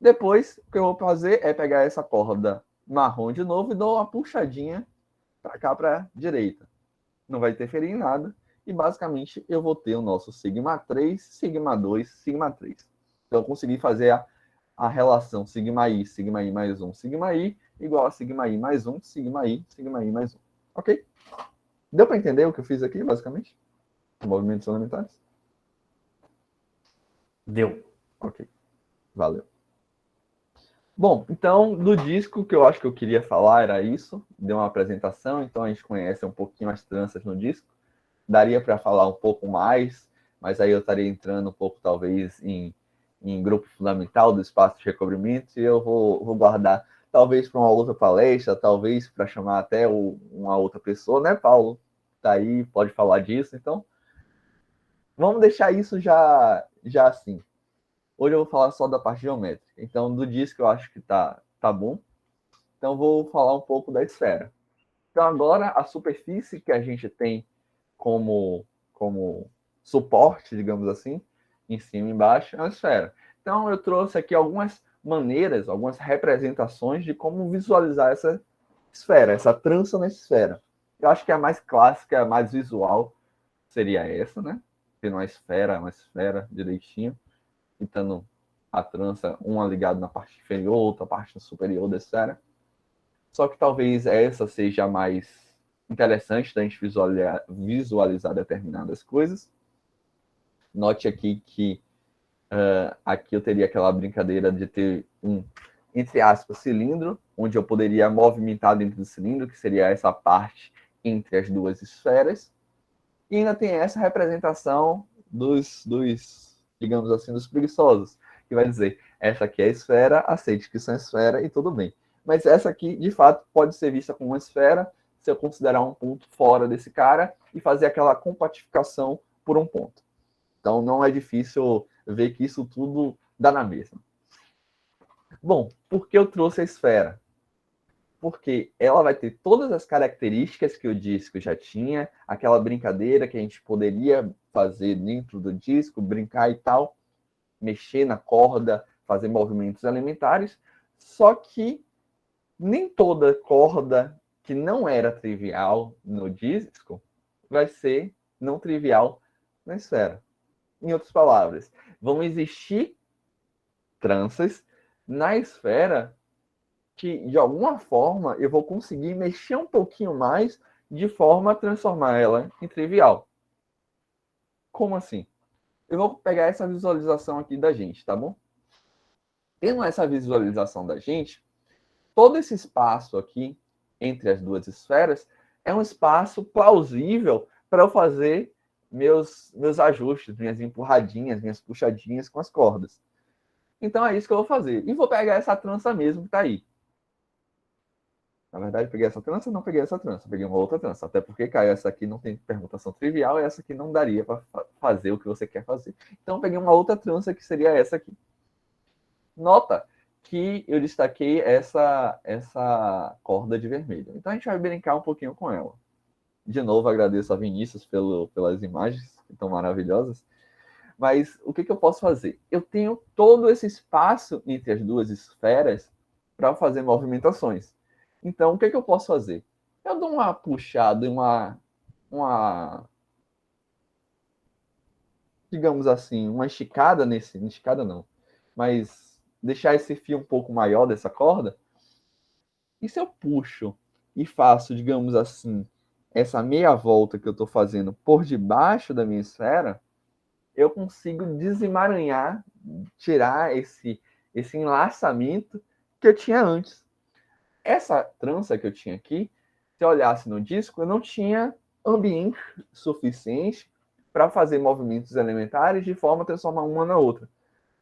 Depois, o que eu vou fazer é pegar essa corda marrom de novo e dou uma puxadinha para cá, para a direita. Não vai interferir em nada. E, basicamente, eu vou ter o nosso sigma 3, sigma 2, sigma 3. Então, eu consegui fazer a relação sigma i mais 1, sigma i, igual a sigma i mais 1, sigma i mais 1. Ok? Deu para entender o que eu fiz aqui, basicamente? Movimentos elementares? Deu. Ok. Valeu. Bom, então, do disco, que eu acho que eu queria falar era isso. Deu uma apresentação, então a gente conhece um pouquinho as tranças no disco. Daria para falar um pouco mais, mas aí eu estaria entrando um pouco, talvez, em grupo fundamental do espaço de recobrimento, e eu vou guardar, talvez, para uma outra palestra, talvez para chamar até uma outra pessoa, né, Paulo? Tá aí, pode falar disso, então vamos deixar isso já assim. Hoje eu vou falar só da parte geométrica. Então, do disco eu acho que tá bom. Então, vou falar um pouco da esfera. Então, agora, a superfície que a gente tem como suporte, digamos assim, em cima e embaixo, é uma esfera. Então, eu trouxe aqui algumas maneiras, algumas representações de como visualizar essa esfera, essa trança na esfera. Eu acho que a mais clássica, a mais visual, seria essa, né? Tendo uma esfera direitinho, então a trança, uma ligada na parte inferior, outra parte superior da esfera. Só que talvez essa seja a mais interessante da gente visualizar determinadas coisas. Note aqui que aqui eu teria aquela brincadeira de ter um, entre aspas, cilindro, onde eu poderia movimentar dentro do cilindro, que seria essa parte entre as duas esferas. E ainda tem essa representação dos digamos assim, dos preguiçosos, que vai dizer, essa aqui é a esfera, aceite que isso é esfera e tudo bem. Mas essa aqui, de fato, pode ser vista como uma esfera se eu considerar um ponto fora desse cara e fazer aquela compatificação por um ponto. Então, não é difícil ver que isso tudo dá na mesma. Bom, por que eu trouxe a esfera? porque ela vai ter todas as características que o disco já tinha, aquela brincadeira que a gente poderia fazer dentro do disco, brincar e tal, mexer na corda, fazer movimentos elementares, só que nem toda corda que não era trivial no disco vai ser não trivial na esfera. Em outras palavras, vão existir tranças na esfera que, de alguma forma, eu vou conseguir mexer um pouquinho mais de forma a transformar ela em trivial. Como assim? Eu vou pegar essa visualização aqui da gente, tá bom? Tendo essa visualização da gente, todo esse espaço aqui entre as duas esferas é um espaço plausível para eu fazer meus ajustes, minhas empurradinhas, minhas puxadinhas com as cordas. Então é isso que eu vou fazer. E vou pegar essa trança mesmo que está aí. Na verdade, peguei essa trança, não peguei essa trança, peguei uma outra trança. Até porque, Caio, essa aqui não tem permutação trivial e essa aqui não daria para fazer o que você quer fazer. Então, eu peguei uma outra trança que seria essa aqui. Nota que eu destaquei essa corda de vermelho. Então, a gente vai brincar um pouquinho com ela. De novo, agradeço a Vinícius pelas imagens, que estão maravilhosas. Mas o que eu posso fazer? Eu tenho todo esse espaço entre as duas esferas para fazer movimentações. Então, o que eu posso fazer? Eu dou uma puxada, digamos assim, uma esticada esticada não, mas deixar esse fio um pouco maior dessa corda. E se eu puxo e faço, digamos assim, essa meia volta que eu estou fazendo por debaixo da minha esfera, eu consigo desemaranhar, tirar esse enlaçamento que eu tinha antes. Essa trança que eu tinha aqui, se eu olhasse no disco, eu não tinha ambiente suficiente para fazer movimentos elementares de forma a transformar uma na outra.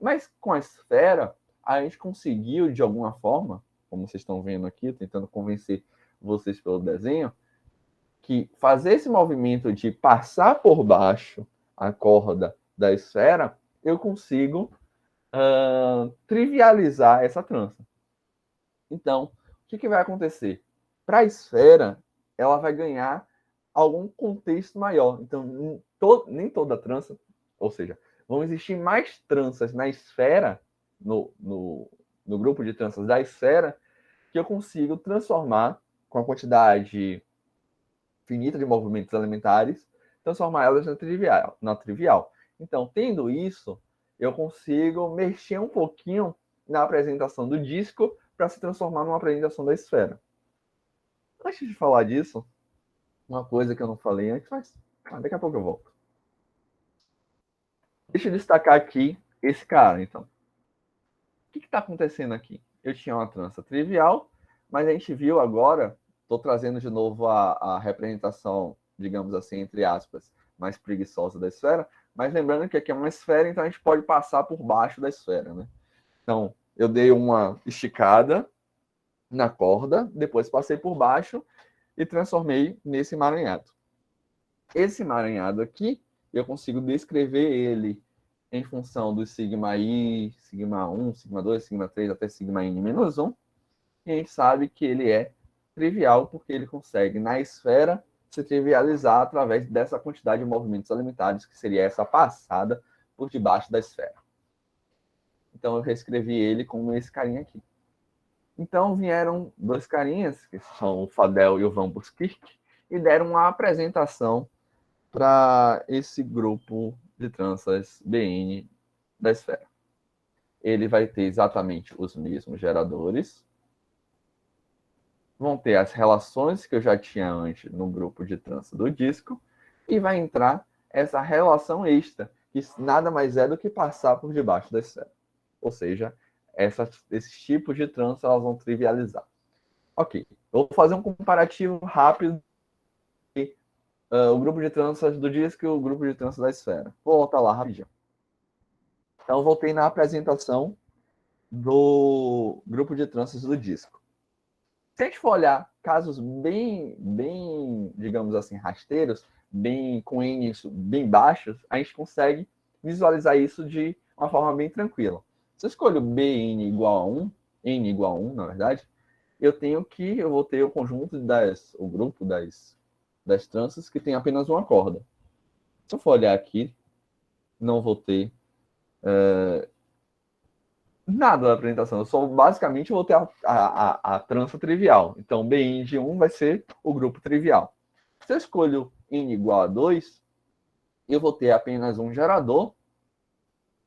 Mas com a esfera, a gente conseguiu, de alguma forma, como vocês estão vendo aqui, tentando convencer vocês pelo desenho, que fazer esse movimento de passar por baixo a corda da esfera, eu consigo trivializar essa trança. Então, o que vai acontecer? Para a esfera, ela vai ganhar algum contexto maior. Então, nem toda trança, ou seja, vão existir mais tranças na esfera, no grupo de tranças da esfera, que eu consigo transformar com a quantidade finita de movimentos elementares, transformar elas na trivial. Então, tendo isso, eu consigo mexer um pouquinho na apresentação do disco para se transformar numa apresentação da esfera. Antes de falar disso, uma coisa que eu não falei antes, mas daqui a pouco eu volto. Deixa eu destacar aqui esse cara, então. O que está acontecendo aqui? Eu tinha uma trança trivial, mas a gente viu agora, estou trazendo de novo a representação, digamos assim, entre aspas, mais preguiçosa da esfera, mas lembrando que aqui é uma esfera, então a gente pode passar por baixo da esfera, né? Então, eu dei uma esticada na corda, depois passei por baixo e transformei nesse emaranhado. Esse emaranhado aqui, eu consigo descrever ele em função do sigma i, sigma 1, sigma 2, sigma 3, até sigma n menos 1. E a gente sabe que ele é trivial, porque ele consegue, na esfera, se trivializar através dessa quantidade de movimentos elementares, que seria essa passada por debaixo da esfera. Então, eu reescrevi ele como esse carinha aqui. Então, vieram dois carinhas, que são o Fadel e o Van Buskirk, e deram uma apresentação para esse grupo de tranças BN da esfera. Ele vai ter exatamente os mesmos geradores, vão ter as relações que eu já tinha antes no grupo de trança do disco, e vai entrar essa relação extra, que nada mais é do que passar por debaixo da esfera. Ou seja, esses tipos de trança elas vão trivializar. Ok, eu vou fazer um comparativo rápido o grupo de tranças do disco e o grupo de tranças da esfera. Vou voltar lá rapidinho. Então, voltei na apresentação do grupo de tranças do disco. Se a gente for olhar casos bem, digamos assim, rasteiros, com N bem baixos, a gente consegue visualizar isso de uma forma bem tranquila. Se eu escolho Bn igual a 1, N igual a 1, na verdade, eu vou ter o conjunto o grupo das tranças que tem apenas uma corda. Se eu for olhar aqui, não vou ter nada da apresentação. Basicamente, eu vou ter a trança trivial. Então, BN de 1 vai ser o grupo trivial. Se eu escolho N igual a 2, eu vou ter apenas um gerador.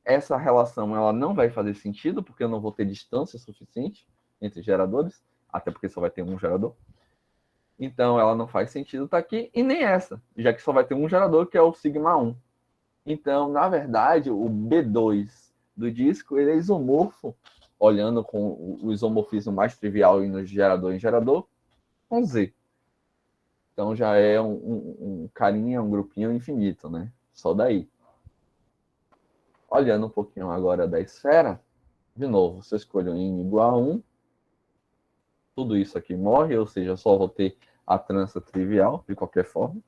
Essa relação ela não vai fazer sentido, porque eu não vou ter distância suficiente entre geradores, até porque só vai ter um gerador. Então, ela não faz sentido estar aqui, e nem essa, já que só vai ter um gerador, que é o sigma 1. Então, na verdade, o B2 do disco ele é isomorfo, olhando com o isomorfismo mais trivial no gerador em gerador, com Z. Então, já é um carinha, um grupinho infinito, né? Só daí. Olhando um pouquinho agora da esfera, de novo, se eu escolho N igual a 1, tudo isso aqui morre, ou seja, eu só vou ter a trança trivial, de qualquer forma.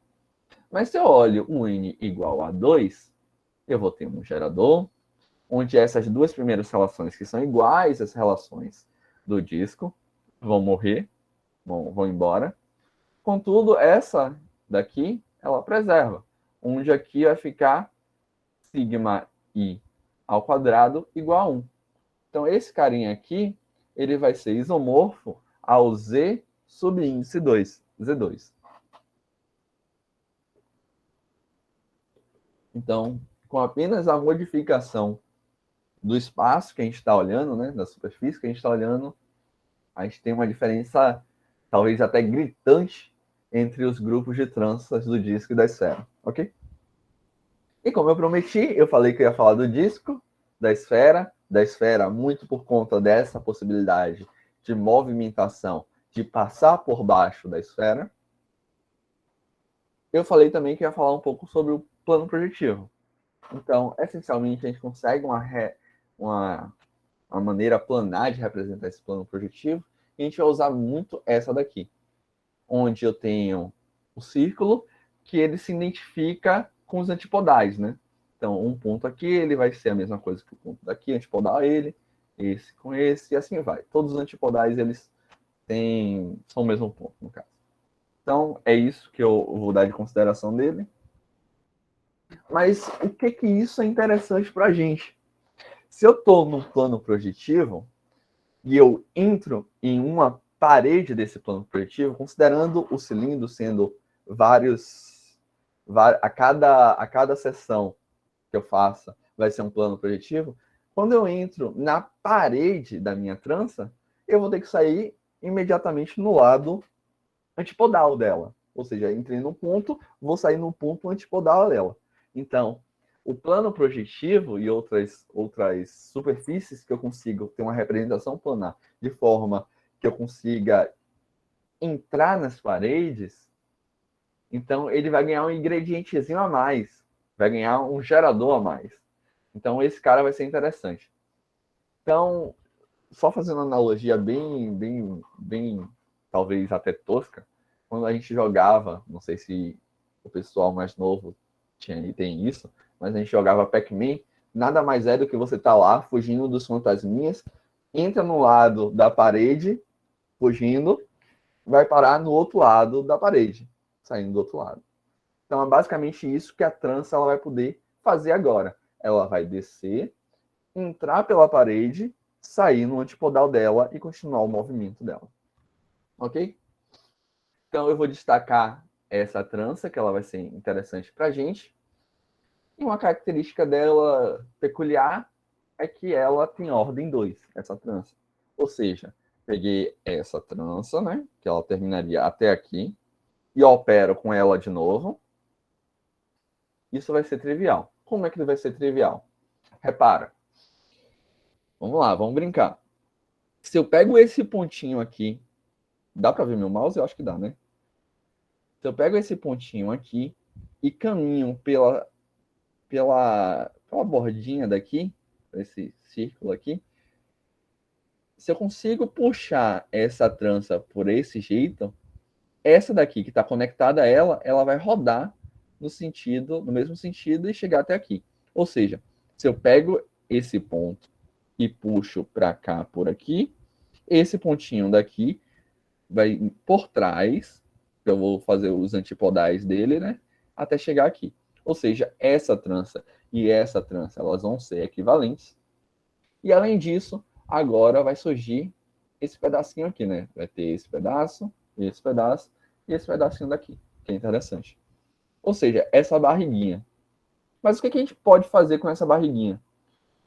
Mas se eu olho um N igual a 2, eu vou ter um gerador, onde essas duas primeiras relações, que são iguais às relações do disco, vão morrer, vão embora. Contudo, essa daqui, ela preserva, onde aqui vai ficar sigma i ao quadrado igual a 1. Então, esse carinha aqui, ele vai ser isomorfo ao Z subíndice 2, Z2. Então, com apenas a modificação do espaço que a gente está olhando, né, da superfície que a gente está olhando, a gente tem uma diferença, talvez até gritante, entre os grupos de tranças do disco e da esfera, ok? E como eu prometi, eu falei que eu ia falar do disco, da esfera muito por conta dessa possibilidade de movimentação, de passar por baixo da esfera. Eu falei também que ia falar um pouco sobre o plano projetivo. Então, essencialmente, a gente consegue uma maneira planar de representar esse plano projetivo, e a gente vai usar muito essa daqui, onde eu tenho o círculo, que ele se identifica com os antipodais, né? Então, um ponto aqui, ele vai ser a mesma coisa que o ponto daqui, antipodal a ele, esse com esse, e assim vai. Todos os antipodais, eles são o mesmo ponto, no caso. Então, é isso que eu vou dar de consideração dele. Mas o que isso é interessante para a gente? Se eu estou no plano projetivo e eu entro em uma parede desse plano projetivo, considerando o cilindro sendo a cada seção que eu faça vai ser um plano projetivo, quando eu entro na parede da minha trança, eu vou ter que sair imediatamente no lado antipodal dela. Ou seja, entrei num ponto, vou sair no ponto antipodal dela. Então, o plano projetivo e outras superfícies que eu consigo ter uma representação planar de forma que eu consiga entrar nas paredes, então ele vai ganhar um ingredientezinho a mais, vai ganhar um gerador a mais. Então esse cara vai ser interessante. Então, só fazendo uma analogia bem, talvez até tosca, quando a gente jogava, não sei se o pessoal mais novo tem isso, mas a gente jogava Pac-Man, nada mais é do que você tá lá fugindo dos fantasminhas, entra no lado da parede, fugindo, vai parar no outro lado da parede, saindo do outro lado. Então é basicamente isso que a trança ela vai poder fazer agora. Ela vai descer, entrar pela parede, sair no antipodal dela e continuar o movimento dela. Ok? Então eu vou destacar essa trança, que ela vai ser interessante para a gente. E uma característica dela peculiar é que ela tem ordem 2, essa trança. Ou seja, peguei essa trança, né, que ela terminaria até aqui, e opero com ela de novo. Isso vai ser trivial. Como é que ele vai ser trivial? Repara. Vamos lá, vamos brincar. Se eu pego esse pontinho aqui, dá para ver meu mouse? Eu acho que dá, né? Se eu pego esse pontinho aqui e caminho pela bordinha daqui, esse círculo aqui, se eu consigo puxar essa trança por esse jeito, essa daqui que está conectada a ela, ela vai rodar no mesmo sentido e chegar até aqui. Ou seja, se eu pego esse ponto e puxo para cá por aqui, esse pontinho daqui vai por trás, que eu vou fazer os antipodais dele, né? Até chegar aqui. Ou seja, essa trança e essa trança, elas vão ser equivalentes. E além disso, agora vai surgir esse pedacinho aqui, né? Vai ter esse pedaço e esse pedacinho daqui, que é interessante. Ou seja, essa barriguinha. Mas o que a gente pode fazer com essa barriguinha?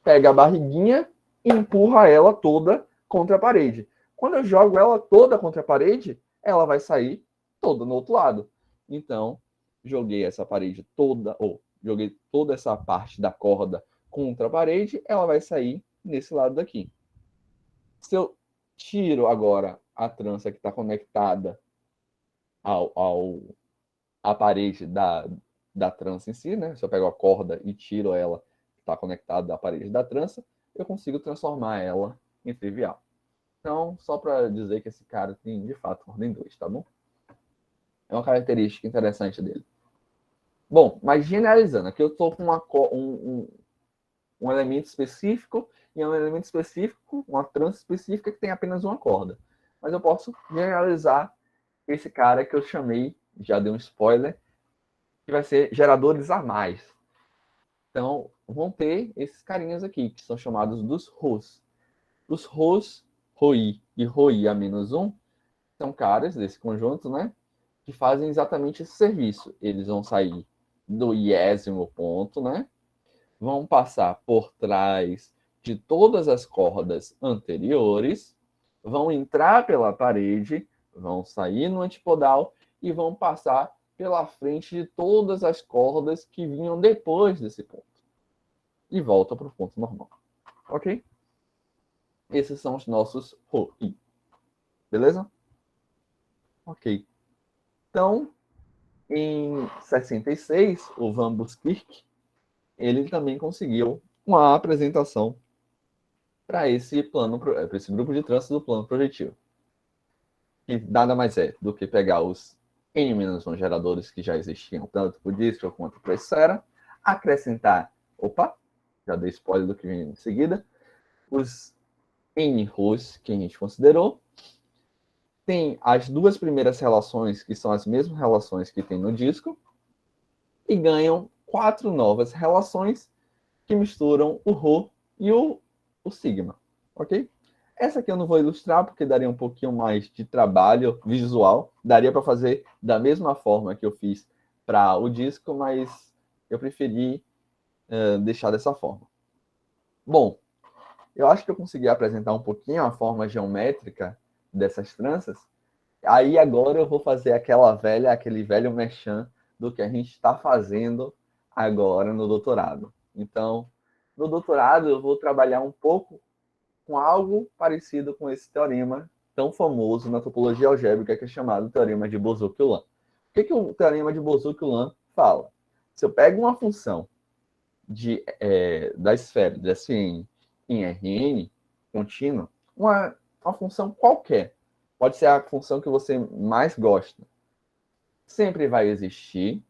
Pega a barriguinha e empurra ela toda contra a parede. Quando eu jogo ela toda contra a parede, ela vai sair toda no outro lado. Então, joguei essa parede toda, ou joguei toda essa parte da corda contra a parede, ela vai sair nesse lado daqui. Se eu tiro agora a trança que está conectada à parede da trança em si, né? Se eu pego a corda e tiro ela que está conectada à parede da trança, eu consigo transformar ela em trivial. Então, só para dizer que esse cara tem, de fato, ordem 2, tá bom? É uma característica interessante dele. Bom, mas generalizando, aqui eu estou com um elemento específico e é um elemento específico, uma trança específica que tem apenas uma corda. Mas eu posso generalizar esse cara que eu chamei, já dei um spoiler, que vai ser geradores a mais. Então, vão ter esses carinhas aqui, que são chamados dos ROs. Os ROs, ROI e ROI a menos 1, são caras desse conjunto, né? Que fazem exatamente esse serviço. Eles vão sair do iésimo ponto, né? Vão passar por trás de todas as cordas anteriores, vão entrar pela parede, vão sair no antipodal e vão passar pela frente de todas as cordas que vinham depois desse ponto. E volta para o ponto normal. Ok? Esses são os nossos ROI. Beleza? Ok. Então, em 66, o Van Buskirk, ele também conseguiu uma apresentação para esse plano, para esse grupo de tranças do plano projetivo. Que nada mais é do que pegar os N-1 geradores que já existiam, tanto para o disco quanto para a esfera, acrescentar, já dei spoiler do que vem em seguida, os N-ROs que a gente considerou, tem as duas primeiras relações, que são as mesmas relações que tem no disco, e ganham 4 novas relações que misturam o Rho e o sigma, ok? Essa aqui eu não vou ilustrar porque daria um pouquinho mais de trabalho visual. Daria para fazer da mesma forma que eu fiz para o disco, mas eu preferi deixar dessa forma. Bom, eu acho que eu consegui apresentar um pouquinho a forma geométrica dessas tranças. Aí agora eu vou fazer aquele velho merchan do que a gente está fazendo agora no doutorado. Então, no doutorado eu vou trabalhar um pouco com algo parecido com esse teorema tão famoso na topologia algébrica que é chamado Teorema de Borzoi-Ulam. O que o Teorema de Borzoi-Ulam fala? Se eu pego uma função da esfera de Sn em Rn contínua, uma função qualquer, pode ser a função que você mais gosta, sempre vai existir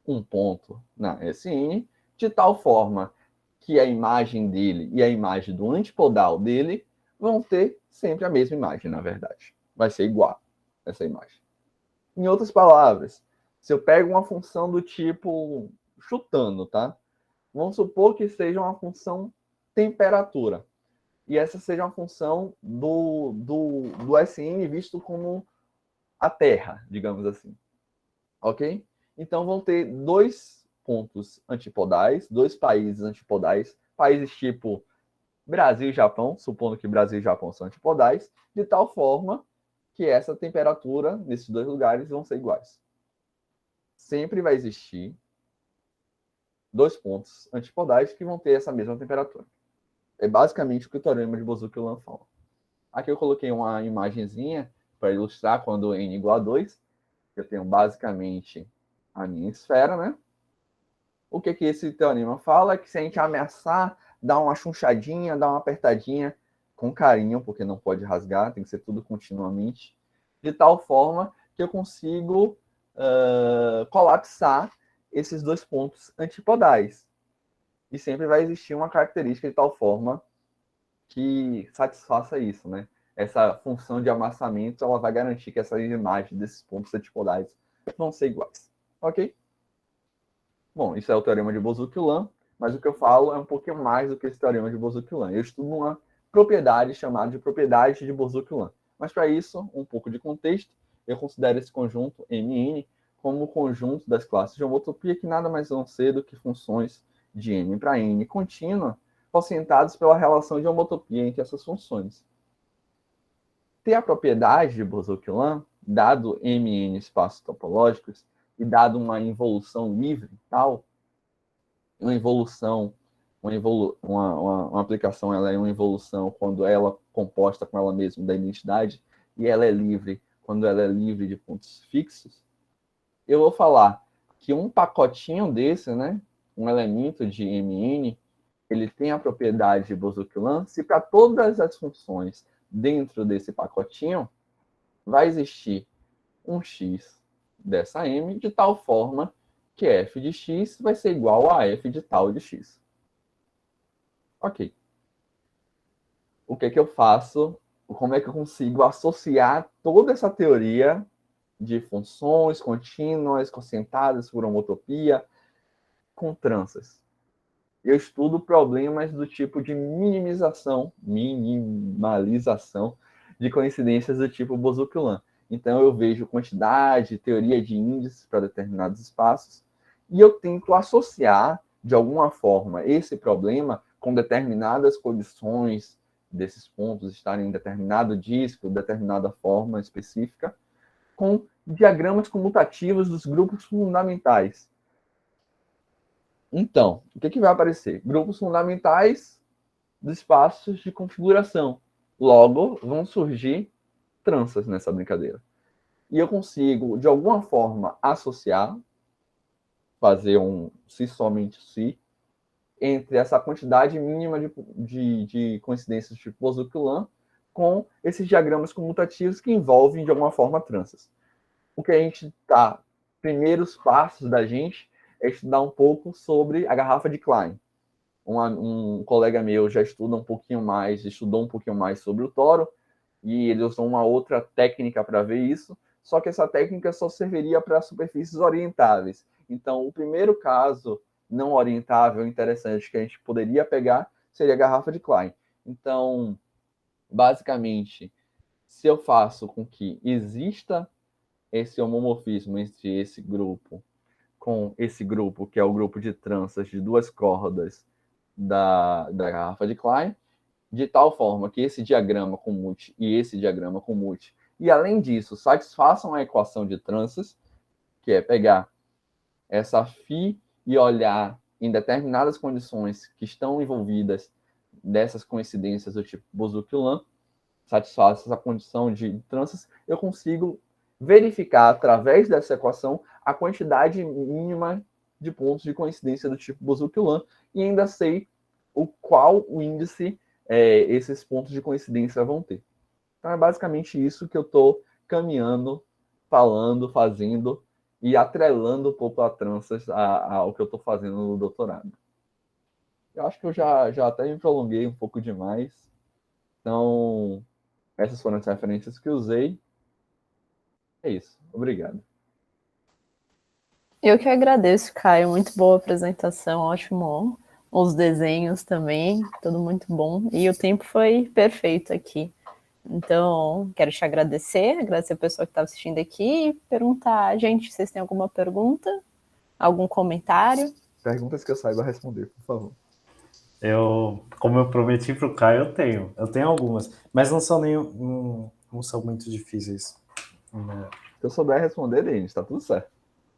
um ponto na Sn de tal forma que a imagem dele e a imagem do antipodal dele vão ter sempre a mesma imagem, na verdade. Vai ser igual essa imagem. Em outras palavras, se eu pego uma função do tipo, chutando, tá? Vamos supor que seja uma função temperatura. E essa seja uma função do Sn visto como a Terra, digamos assim. Ok? Então vão ter dois pontos antipodais, dois países antipodais, países tipo Brasil e Japão, supondo que Brasil e Japão são antipodais, de tal forma que essa temperatura nesses dois lugares vão ser iguais. Sempre vai existir dois pontos antipodais que vão ter essa mesma temperatura. É basicamente o que o teorema de Borzoi-Ulam fala. Aqui eu coloquei uma imagenzinha para ilustrar quando n igual a 2. Eu tenho basicamente a minha esfera, né? O que esse teorema fala é que se a gente ameaçar, dar uma chunchadinha, dar uma apertadinha com carinho, porque não pode rasgar, tem que ser tudo continuamente, de tal forma que eu consigo colapsar esses dois pontos antipodais. E sempre vai existir uma característica de tal forma que satisfaça isso, né? essa função de amassamento ela vai garantir que essas imagens desses pontos antipolares vão ser iguais. Ok? Bom, isso é o teorema de Bozuc-Ulam, mas o que eu falo é um pouquinho mais do que esse teorema de Bozuc-Ulam. Eu estudo uma propriedade chamada de propriedade de Bozuc-Ulam. Mas para isso, um pouco de contexto, eu considero esse conjunto MN como o conjunto das classes de homotopia, que nada mais vão ser do que funções de n para n contínua, quocientadas pela relação de homotopia entre essas funções. Ter a propriedade de Bozuc-Ulam, dado MN espaços topológicos, e dado uma involução livre tal, uma aplicação ela é uma involução quando ela é composta com ela mesma da identidade, e ela é livre quando ela é livre de pontos fixos, eu vou falar que um pacotinho desse, né, um elemento de MN, ele tem a propriedade de Bozuc-Ulam se para todas as funções dentro desse pacotinho vai existir um x dessa M de tal forma que f de x vai ser igual a f de tal de x. Ok. O que é que eu faço? Como é que eu consigo associar toda essa teoria de funções contínuas, quocientadas por homotopia, com tranças? Eu estudo problemas do tipo de minimalização de coincidências do tipo Bozuc-Ulam. Então, eu vejo quantidade, teoria de índices para determinados espaços, e eu tento associar, de alguma forma, esse problema com determinadas condições desses pontos estarem em determinado disco, determinada forma específica, com diagramas comutativos dos grupos fundamentais. Então, o que vai aparecer? Grupos fundamentais dos espaços de configuração. Logo, vão surgir tranças nessa brincadeira. E eu consigo, de alguma forma, associar, fazer um se somente se, entre essa quantidade mínima de coincidências tipo Bozuc-Ulam com esses diagramas comutativos que envolvem, de alguma forma, tranças. O que a gente está, primeiros passos da gente, é estudar um pouco sobre a garrafa de Klein. Um colega meu já estudou um pouquinho mais sobre o toro, e ele usou uma outra técnica para ver isso, só que essa técnica só serviria para superfícies orientáveis. Então, o primeiro caso não orientável interessante que a gente poderia pegar seria a garrafa de Klein. Então, basicamente, se eu faço com que exista esse homomorfismo entre esse grupo com esse grupo, que é o grupo de tranças de duas cordas da garrafa de Klein, de tal forma que esse diagrama comute e esse diagrama comute, e além disso, satisfaçam a equação de tranças, que é pegar essa φ e olhar em determinadas condições que estão envolvidas dessas coincidências do tipo Bozuc-Ulam, satisfaz essa condição de tranças, eu consigo verificar através dessa equação a quantidade mínima de pontos de coincidência do tipo Bozuc-Ulam e ainda sei qual o índice esses pontos de coincidência vão ter. Então é basicamente isso que eu estou caminhando, falando, fazendo e atrelando um pouco a tranças ao que eu estou fazendo no doutorado. Eu acho que eu já até me prolonguei um pouco demais. Então, essas foram as referências que usei. É isso. Obrigado. Eu que agradeço, Caio. Muito boa apresentação, ótimo. Os desenhos também, tudo muito bom. E o tempo foi perfeito aqui. Então, quero te agradecer a pessoa que está assistindo aqui e perguntar, gente, vocês têm alguma pergunta? Algum comentário? Perguntas que eu saiba responder, por favor. Como eu prometi para o Caio, eu tenho algumas, mas não são não são muito difíceis. Né? Se eu souber responder, Denis, está tudo certo.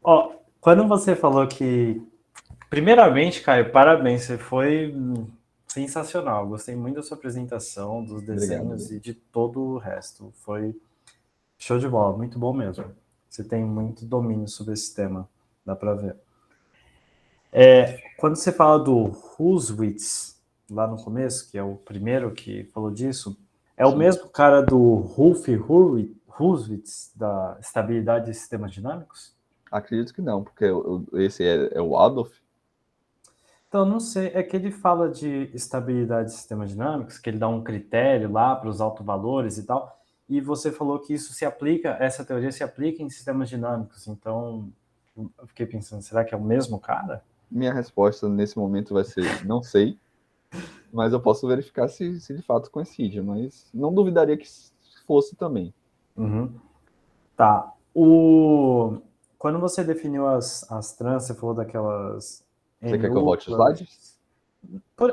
Ó, quando você falou que, primeiramente, Caio, parabéns, você foi sensacional. Gostei muito da sua apresentação, dos desenhos. Obrigado, e de todo o resto. Foi show de bola, muito bom mesmo. Você tem muito domínio sobre esse tema, dá para ver. Quando você fala do Huswitz, lá no começo, que é o primeiro que falou disso, é Sim. O mesmo cara do Rolf Huswitz, da estabilidade de sistemas dinâmicos? Acredito que não, porque esse é o Adolf. Então, não sei, é que ele fala de estabilidade de sistemas dinâmicos, que ele dá um critério lá para os autovalores e tal, e você falou que isso se aplica, essa teoria se aplica em sistemas dinâmicos, então eu fiquei pensando, será que é o mesmo cara? Minha resposta nesse momento vai ser não sei, mas eu posso verificar se de fato coincide, mas não duvidaria que fosse também. Uhum. Tá. Quando você definiu as trans, você falou daquelas Você quer que eu NU volte o slide?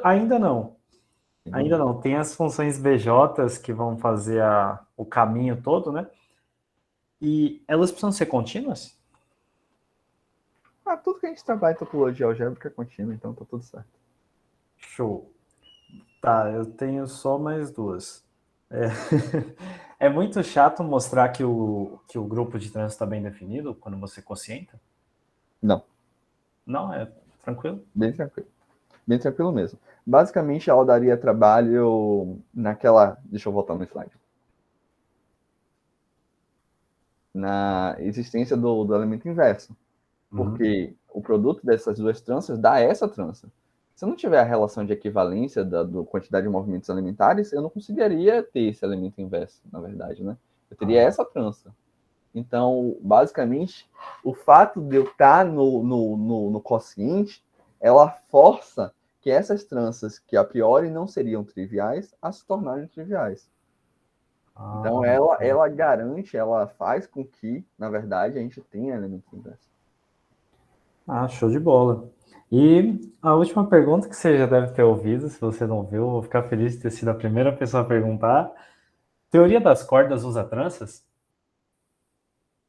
Ainda não. Ainda Ainda não. não. Tem as funções BJs que vão fazer o caminho todo, né? E elas precisam ser contínuas? Ah, tudo que a gente trabalha em topologia algébrica é contínua, então tá tudo certo. Show. Tá, eu tenho só mais duas. É, é muito chato mostrar que o grupo de trânsito está bem definido quando você conscienta? Não, Não, é tranquilo? bem tranquilo. Bem tranquilo mesmo. Basicamente, ela daria trabalho naquela. Deixa eu voltar no slide. Na existência do elemento inverso. Uhum. Porque o produto dessas duas tranças dá essa trança. Se eu não tiver a relação de equivalência da quantidade de movimentos elementares, eu não conseguiria ter esse elemento inverso, na verdade, né? Eu teria essa trança. Então, basicamente, o fato de eu estar no quociente, ela força que essas tranças, que a priori não seriam triviais, a se tornarem triviais. Então, ela garante, ela faz com que, na verdade, a gente tenha elementos inversos. Show de bola. E a última pergunta que você já deve ter ouvido, se você não viu, eu vou ficar feliz de ter sido a primeira pessoa a perguntar. Teoria das cordas usa tranças?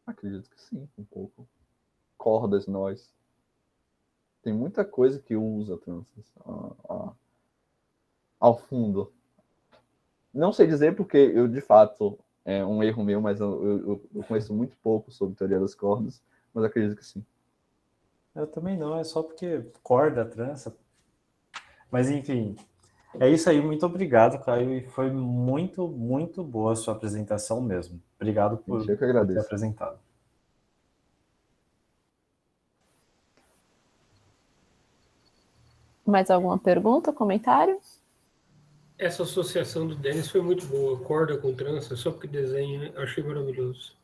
Acredito que sim, um pouco. Cordas, nós. Tem muita coisa que usa tranças ao fundo. Não sei dizer porque eu, de fato, é um erro meu, mas eu conheço muito pouco sobre teoria das cordas, mas acredito que sim. Eu também não, é só porque corda, trança. Mas enfim, é isso aí. Muito obrigado, Caio. E foi muito, muito boa a sua apresentação mesmo. Obrigado Gente, por, eu que por ter agradeço. apresentado. Mais alguma pergunta, comentário? Essa associação do Denis foi muito boa. Corda com trança, só porque desenha, achei maravilhoso.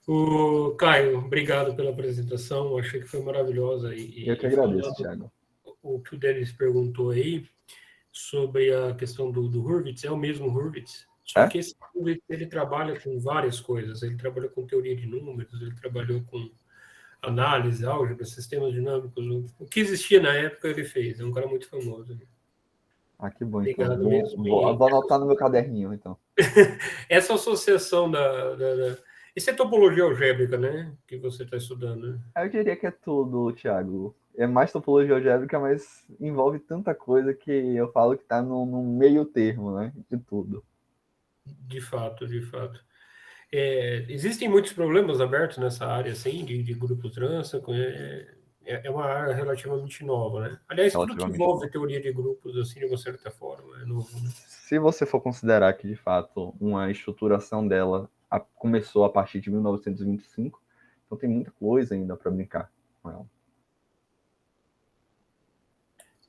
O Caio, obrigado pela apresentação, achei que foi maravilhosa. Eu que E agradeço, falando Thiago. o que o Denis perguntou aí sobre a questão do Hurwitz, é o mesmo Hurwitz, só É? que esse Hurwitz ele trabalha com várias coisas. Ele trabalhou com teoria de números, ele trabalhou com análise, álgebra, sistemas dinâmicos. O que existia na época ele fez. É um cara muito famoso. Ah, que bom, então. Obrigado mesmo. Vou anotar no meu caderninho, então. Essa associação Isso é topologia algébrica, né? Que você está estudando, né? Eu diria que é tudo, Thiago. É mais topologia algébrica, mas envolve tanta coisa que eu falo que está no meio termo, né? De tudo. De fato, de fato. Existem muitos problemas abertos nessa área, assim, de grupo trans. É uma área relativamente nova, né? Aliás, tudo que Relativamente envolve novo. teoria de grupos, assim, de uma certa forma, é novo, né? Se você for considerar que, de fato, uma estruturação dela começou a partir de 1925, então tem muita coisa ainda para brincar com ela.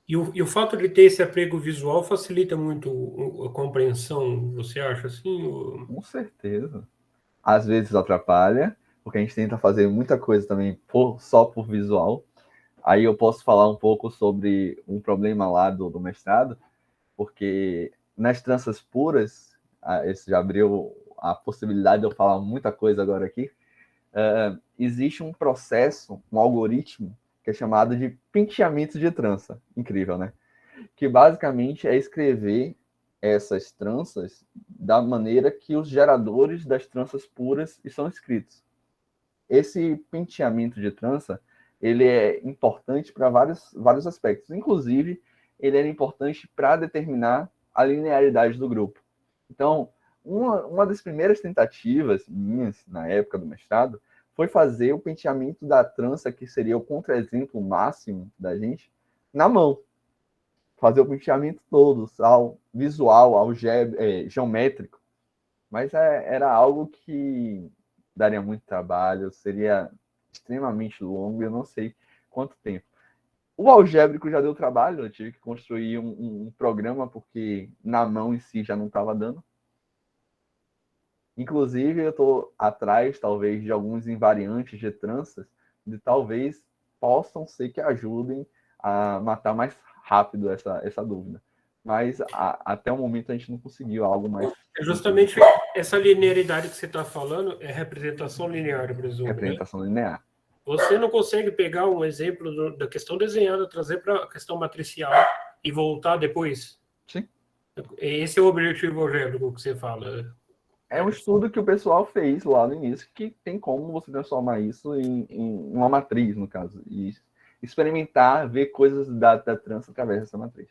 E o fato de ter esse apego visual facilita muito a compreensão, você acha assim? Com certeza. Às vezes atrapalha, porque a gente tenta fazer muita coisa também só por visual. Aí eu posso falar um pouco sobre um problema lá do mestrado, porque nas tranças puras, esse já abriu a possibilidade de eu falar muita coisa agora aqui, existe um processo, um algoritmo, que é chamado de penteamento de trança. Incrível, né? Que basicamente é escrever essas tranças da maneira que os geradores das tranças puras estão escritos. Esse penteamento de trança, ele é importante para vários aspectos. Inclusive, ele era importante para determinar a linearidade do grupo. Então, uma das primeiras tentativas minhas, na época do mestrado, foi fazer o penteamento da trança, que seria o contra-exemplo máximo da gente, na mão. Fazer o penteamento todo, ao visual, ao geométrico. Mas era algo que daria muito trabalho, seria extremamente longo, eu não sei quanto tempo? O algébrico já deu trabalho, eu tive que construir um programa, porque na mão em si já não estava dando. Inclusive, eu estou atrás, talvez, de alguns invariantes de tranças, de talvez possam ser que ajudem a matar mais rápido essa dúvida. Mas até o momento a gente não conseguiu algo mais... É justamente essa linearidade que você está falando, é representação linear, eu presumo, Representação linear. Você não consegue pegar um exemplo da questão desenhada, trazer para a questão matricial e voltar depois? Sim. Esse é o objetivo algébrico que você fala. É um estudo que o pessoal fez lá no início, que tem como você transformar isso em uma matriz, no caso. E experimentar, ver coisas da trança através dessa matriz.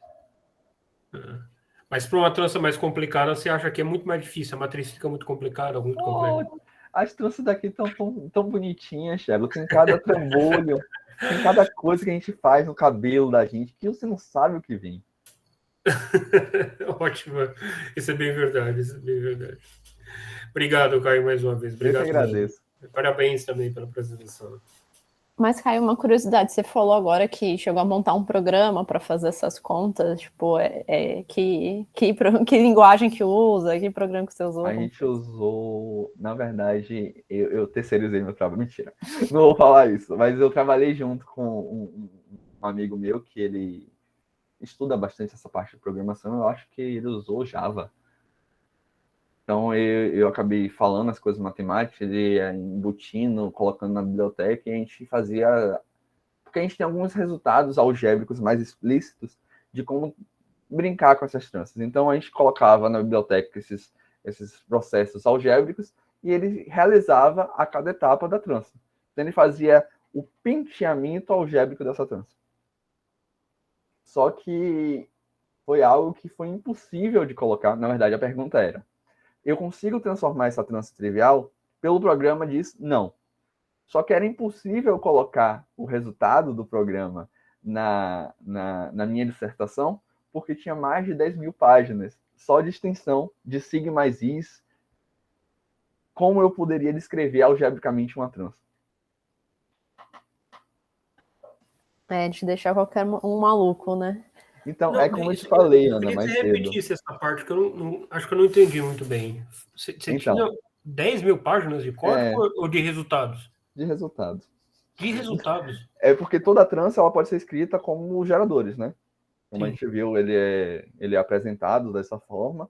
Mas para uma trança mais complicada, você acha que é muito mais difícil? A matriz fica muito complicada, muito complexa? As tranças daqui estão tão bonitinhas, Thiago. Tem cada trambolho, tem cada coisa que a gente faz no cabelo da gente, que você não sabe o que vem. Ótimo. Isso é bem verdade, isso é bem verdade. Obrigado, Caio, mais uma vez. Obrigado. Eu que agradeço. Parabéns também pela apresentação. Mas, Caio, uma curiosidade, você falou agora que chegou a montar um programa para fazer essas contas, tipo, que linguagem que usa, que programa que você usou? A gente usou, na verdade, eu terceirizei meu trabalho, mentira, não vou falar isso, mas eu trabalhei junto com um amigo meu que ele estuda bastante essa parte de programação, eu acho que ele usou Java. Então eu acabei falando as coisas matemáticas, ele ia embutindo, colocando na biblioteca, e a gente fazia... Porque a gente tem alguns resultados algébricos mais explícitos de como brincar com essas tranças. Então a gente colocava na biblioteca esses processos algébricos e ele realizava a cada etapa da trança. Então ele fazia o penteamento algébrico dessa trança. Só que foi algo que foi impossível de colocar. Na verdade, a pergunta era: eu consigo transformar essa trança trivial? Pelo programa diz não. Só que era impossível colocar o resultado do programa na minha dissertação, porque tinha mais de 10.000 páginas, só de extensão de sig mais is, como eu poderia descrever algebricamente uma trança. De deixar qualquer um maluco, né? Então, não, como eu te falei, Ana, mais cedo. Eu queria que você repetisse essa parte, que eu acho que eu não entendi muito bem. Você então, tinha 10.000 páginas de código ou de resultados? De resultados. De resultados? É porque toda trança ela pode ser escrita como geradores, né? Como Sim. A gente viu, ele é apresentado dessa forma.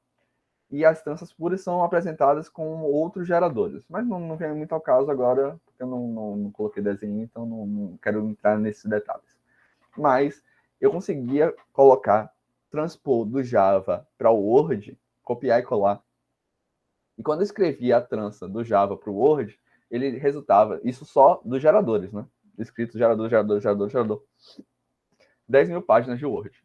E as tranças puras são apresentadas com outros geradores. Mas não vem muito ao caso agora, porque eu não coloquei desenho, então não quero entrar nesses detalhes. Mas eu conseguia transpor do Java para o Word, copiar e colar. E quando eu escrevia a trança do Java para o Word, ele resultava, isso só dos geradores, né? Escrito gerador. 10.000 páginas de Word.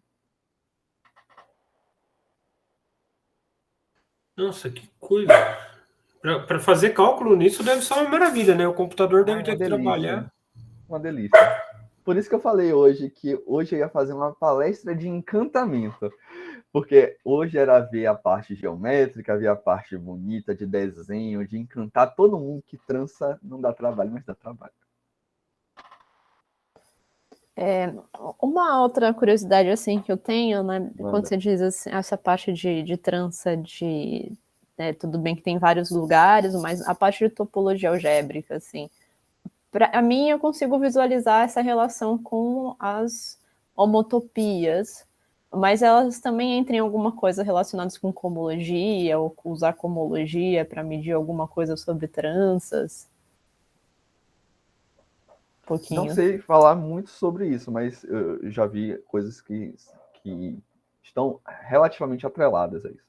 Nossa, que coisa! Para fazer cálculo nisso deve ser uma maravilha, né? O computador deve ter que trabalhar. Uma delícia. Por isso que eu falei hoje que hoje eu ia fazer uma palestra de encantamento. Porque hoje era ver a parte geométrica, ver a parte bonita de desenho, de encantar todo mundo, que trança não dá trabalho, mas dá trabalho. Uma outra curiosidade assim que eu tenho, né? Quando você diz assim, essa parte de trança tudo bem que tem vários lugares, mas a parte de topologia algébrica, assim, para mim eu consigo visualizar essa relação com as homotopias, mas elas também entram em alguma coisa relacionadas com cohomologia, ou usar cohomologia para medir alguma coisa sobre tranças. Não sei falar muito sobre isso, mas eu já vi coisas que estão relativamente atreladas a isso.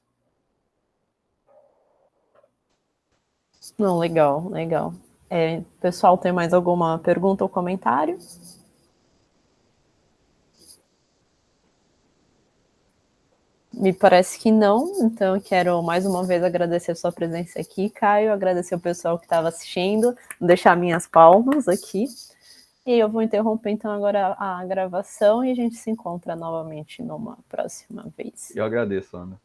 Não, legal. Pessoal, tem mais alguma pergunta ou comentário? Me parece que não, então eu quero mais uma vez agradecer a sua presença aqui, Caio, agradecer o pessoal que estava assistindo, deixar minhas palmas aqui. E eu vou interromper, então, agora a gravação e a gente se encontra novamente numa próxima vez. Eu agradeço, Ana.